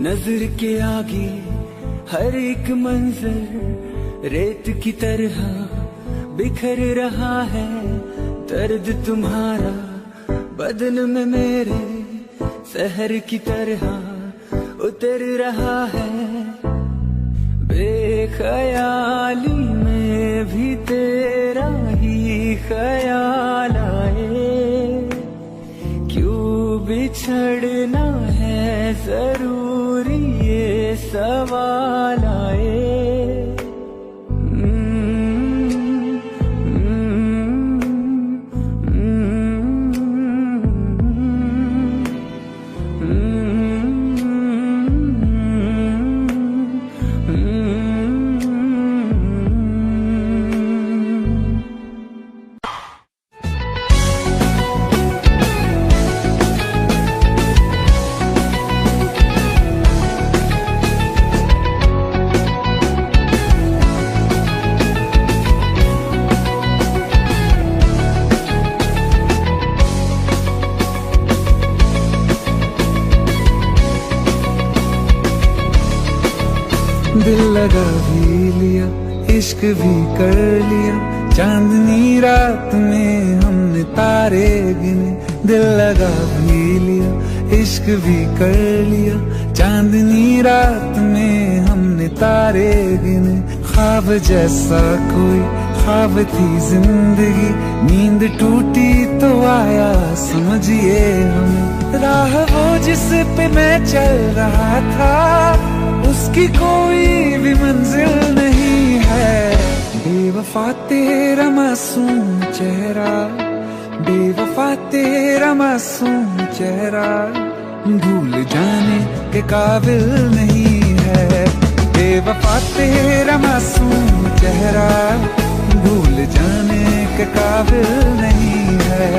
नजर के आगे हर एक मंजर रेत की तरह बिखर रहा है। दर्द तुम्हारा बदन में मेरे शहर की तरह उतर रहा है। बेख्याली में भी तेरा ही ख्याल आए, क्यों बिछड़ना है जरूरी ये सवाल आए। दिल लगा भी लिया, इश्क भी कर लिया, चांदनी रात में हमने तारे गिने। दिल लगा भी लिया, इश्क भी कर लिया, चांदनी रात में हमने तारे गिने। ख्वाब जैसा कोई ख्वाब थी जिंदगी, नींद टूटी तो आया समझिए हमें। राह वो जिस पे मैं चल रहा था, उसकी कोई भी मंजिल नहीं है। बेवफा तेरा मासूम चेहरा, बेवफा तेरा मासूम चेहरा, भूल जाने के काबिल नहीं है। बेवफा तेरा मासूम चेहरा, भूल जाने के काबिल नहीं है।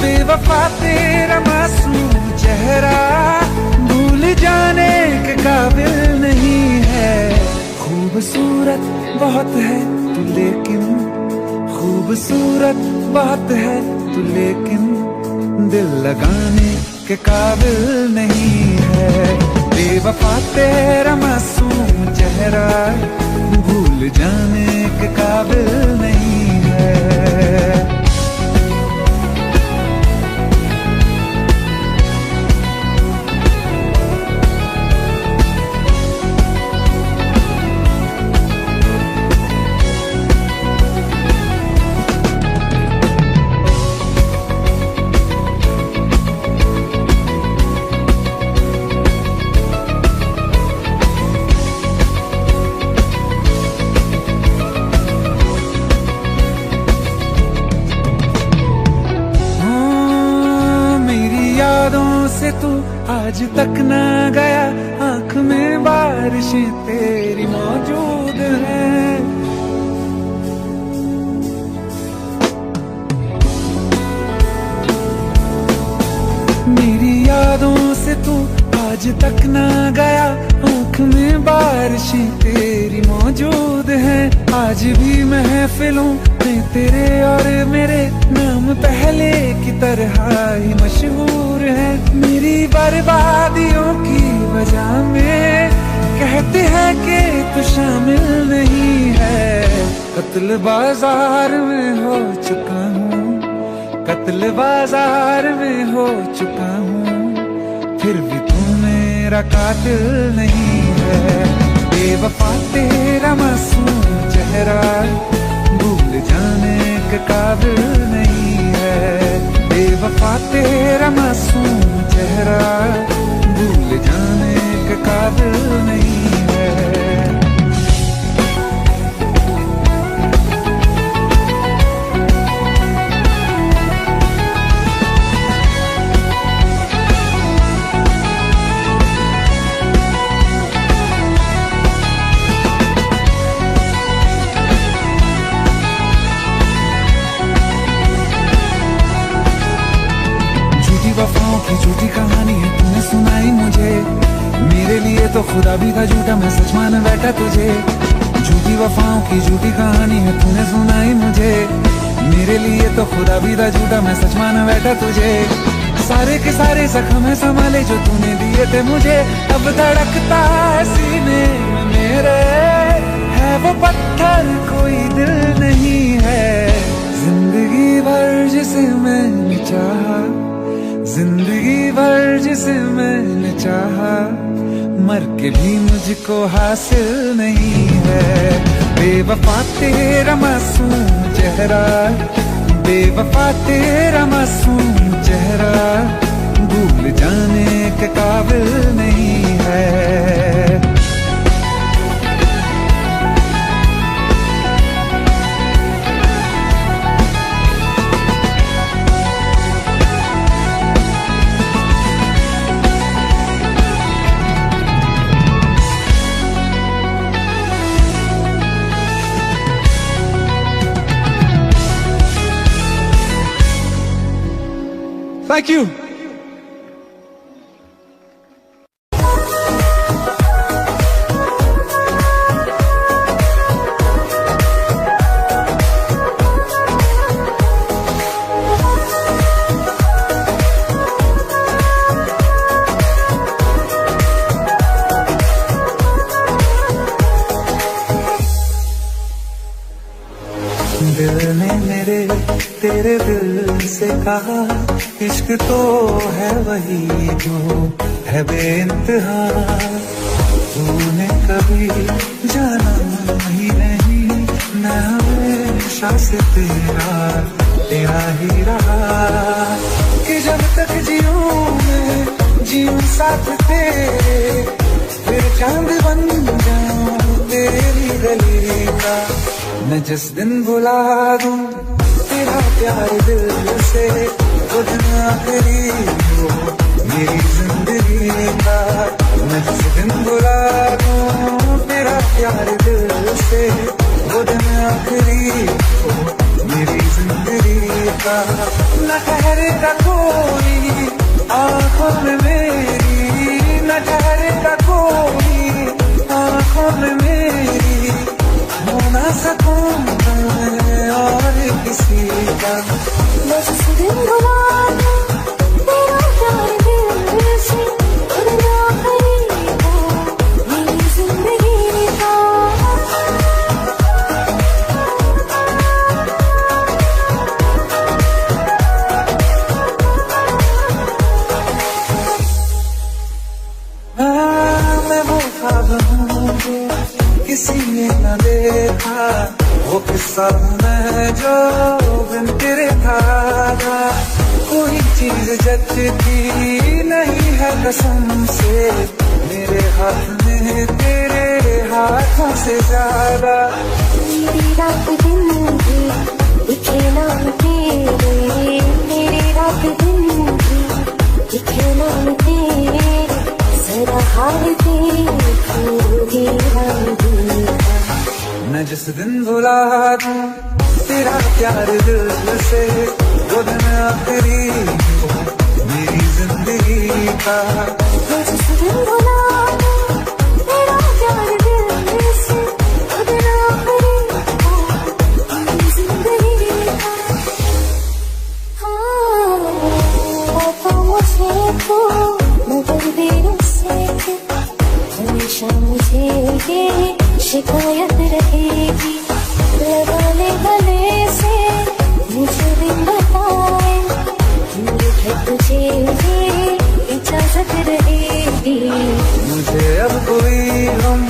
बेवफा तेरा मासूम चेहरा, भूल जाने के काबिल नहीं है। खूबसूरत बहुत है तू लेकिन, खूबसूरत बहुत है तू लेकिन, दिल लगाने के काबिल नहीं है। बेवफा तेरा मासूम चेहरा, भूल जाने के काबिल नहीं है। तू आज तक ना गया, आंख में बारिशें तेरी मौजूद हैं। मेरी यादों से तू आज तक ना गया, आंख में बारिशें तेरी मौजूद हैं। आज भी महफिलों में तेरे और मेरे नाम पहले की तरह ही मशहूर है। मेरी बर्बादियों की वजह में कहते हैं कि तू शामिल नहीं है। कत्ल बाजार में हो चुका हूँ, कत्ल बाजार में हो चुका हूँ, फिर भी तू मेरा कातिल नहीं है। बेवफा तेरा मासूम चेहरा भूल जाने के काबिल नहीं है। बेवफा तेरा मासूम चेहरा भूल जाने के काबिल नहीं है। वफाओं की झूठी कहानी है तूने सुनाई मुझे, मेरे लिए तो खुदा भी था झूठा, मैं सच मान बैठा तुझे। झूठी वफाओं की झूठी कहानी है तूने सुनाई मुझे, मेरे लिए तो खुदा भी था झूठा, मैं सच मान बैठा तुझे। सारे के सारे जख्म है संभाले जो तूने दिए थे मुझे, अब धड़कता है सीने में मेरे, है वो पत्थर कोई दिल नहीं है। जिंदगी भर जिसे मैंने चाहा, जिंदगी भर जिसे मैंने चाहा, मर के भी मुझको हासिल नहीं है। बेवफा तेरा मासूम चेहरा, बेवफा तेरा मासूम चेहरा भूल जाने के काबिल नहीं है। Thank you. दिल ने मेरे तेरे दिल से कहा, इश्क तो है वही जो है बेइंतहा। तूने कभी जाना ही नहीं, मैं हमेशा से तेरा तेरा ही रहा। कि जब तक जीऊं मैं जीऊं साथ तेरे, फिर चांद बन जाऊं तेरी गली का। मैं जिस दिन भुला दूं तेरा प्यार दिल से, वो दिन आखिरी हो मेरी जिंदगी का। मैं जिस दिन भुला दूं तेरा प्यार दिल से, वो दिन आखिरी हो मेरी जिंदगी का। न ठहरेगा कोई आँखों में मेरी, न ठहरेगा कोई आँखों में मेरी, हो ना सकूंगा मैं और किसी का। बस इस दिन भुला दूं तेरा प्यार दिल से, वो दिन आखिरी हो मेरी जिंदगी का। मैं वो ख्वाब हूँ जो किसी ने न देखा, वो किस्सा मैं जो बिन तेरे था। कोई चीज जचती नहीं है कसम से, मेरे हाथ में तेरे हाथों से ज्यादा। मेरी रात दिन भी दिखे नाम तेरे, मेरी रात दिन भी दिखे नाम तेरे। जिस दिन भुला दूं तेरा प्यार दिल से, वो दिन आखिरी हो मेरी जिंदगी का। जिस दिन भुला दूं तेरा प्यार दिल से, वो दिन आखिरी हो मेरी जिंदगी का। हाँ, तो मुझे तो मगर देर से हमेशा मुझे ये शिकायत रहेगी। लगा ले गले से मुझे दिन बताए, मुझे तुझे ये इजाजत रहेगी। मुझे अब कोई गम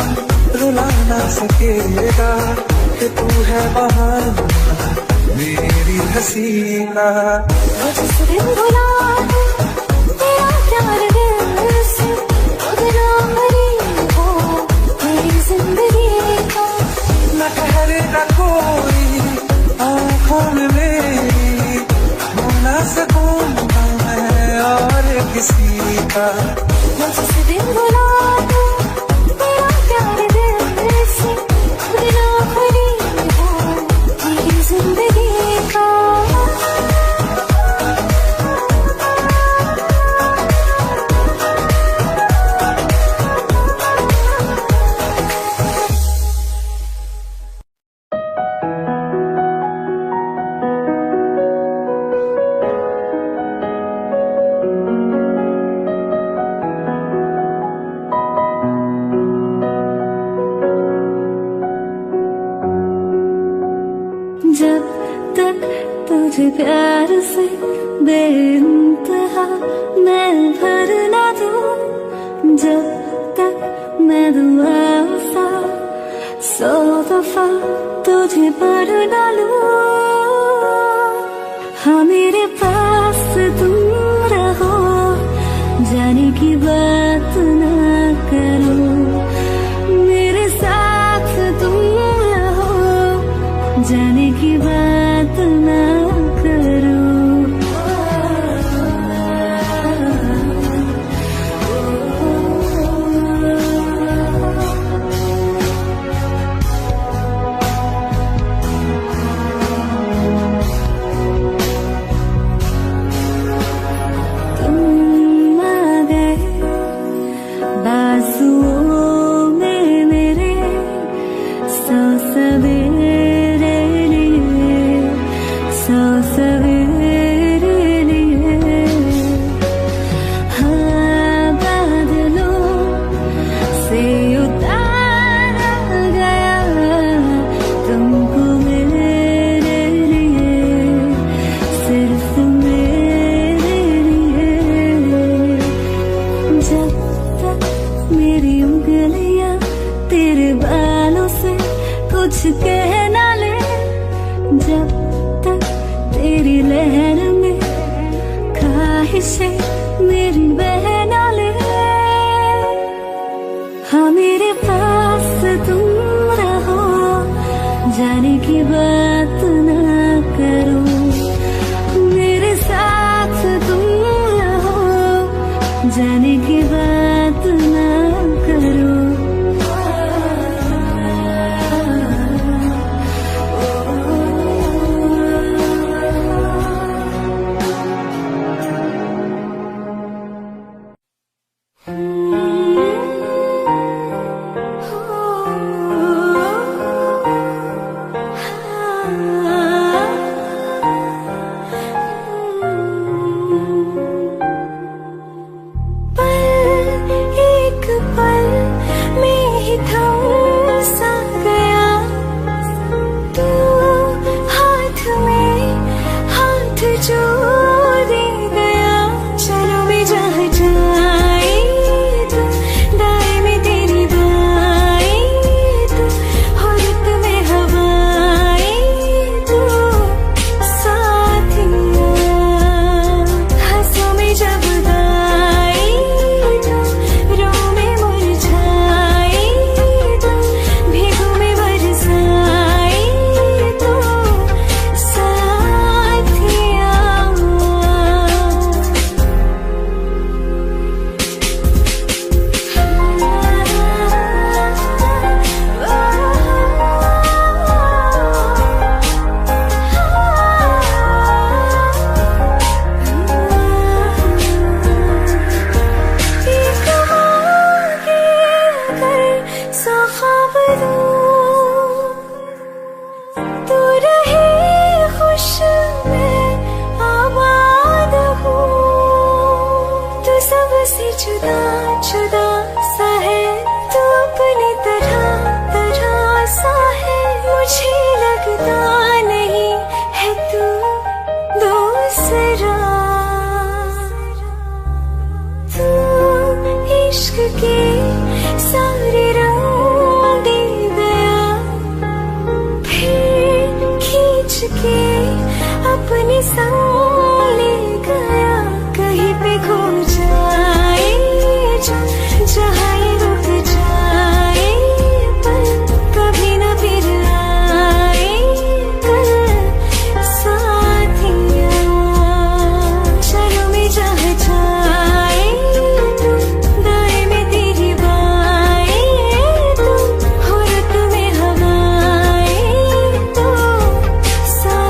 रुला ना सकेगा कि तू है बहाना मेरी हंसी का। जिस दिन भुला दूं तेरा प्यार दिल से, वो दिन आखिरी हो मेरी जिंदगी का। न ठहरेगा कोई आँखों में मेरी, हो ना सकूंगा मैं और किसी का। जिस दिन भुला दूं तेरा प्यार दिल से, वो दिन आखिरी हो मेरी जिंदगी का। जब तक तुझे प्यार से बेइंतहा मैं भर ना दूं, जब तक मैं दुआ सा 100 दफा तुझे पढ़ ना लूं। हाँ मेरे पास तुम रहो, जाने की बात ना करो, मेरे साथ तुम रहो, जाने की बात ना करो। मुझे अपने संग ले गया, कहीं पे खो जाए जो, जहाँ ये रुक जाए पर कभी न फिर आए कल साथिया। चलो मैं जहाँ जाए तुम, दाएं में तेरी बाएं तुम, हो रुत में हवाएं तो साथिया।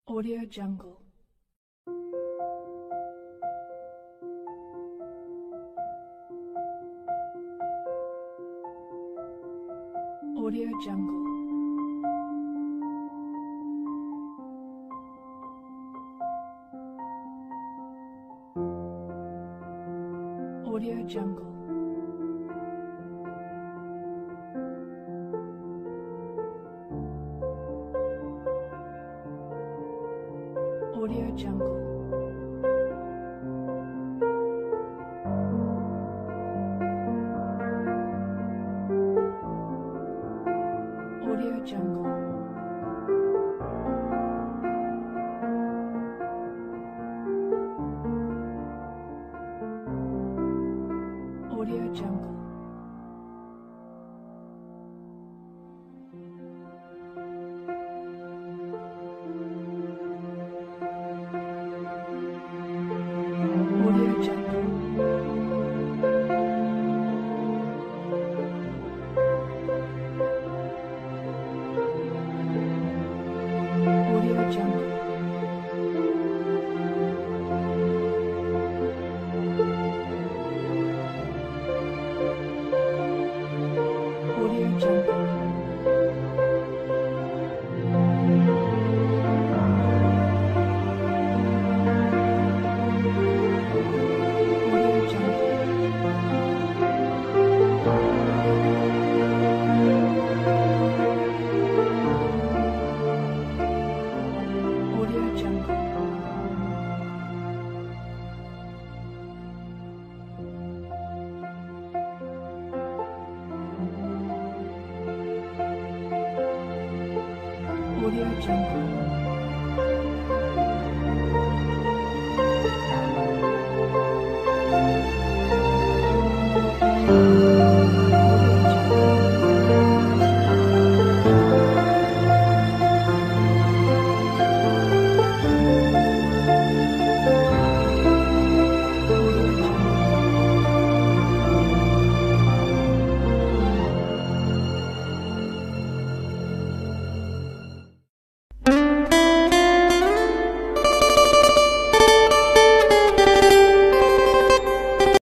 Audio Jungle. Audio Jungle. Audio Jungle. Audio Jungle. Audio Jungle. Audio Jungle. Audio Jungle. Audio Jungle. Audio Jungle. Audio Jungle. Audio Jungle. Audio Jungle.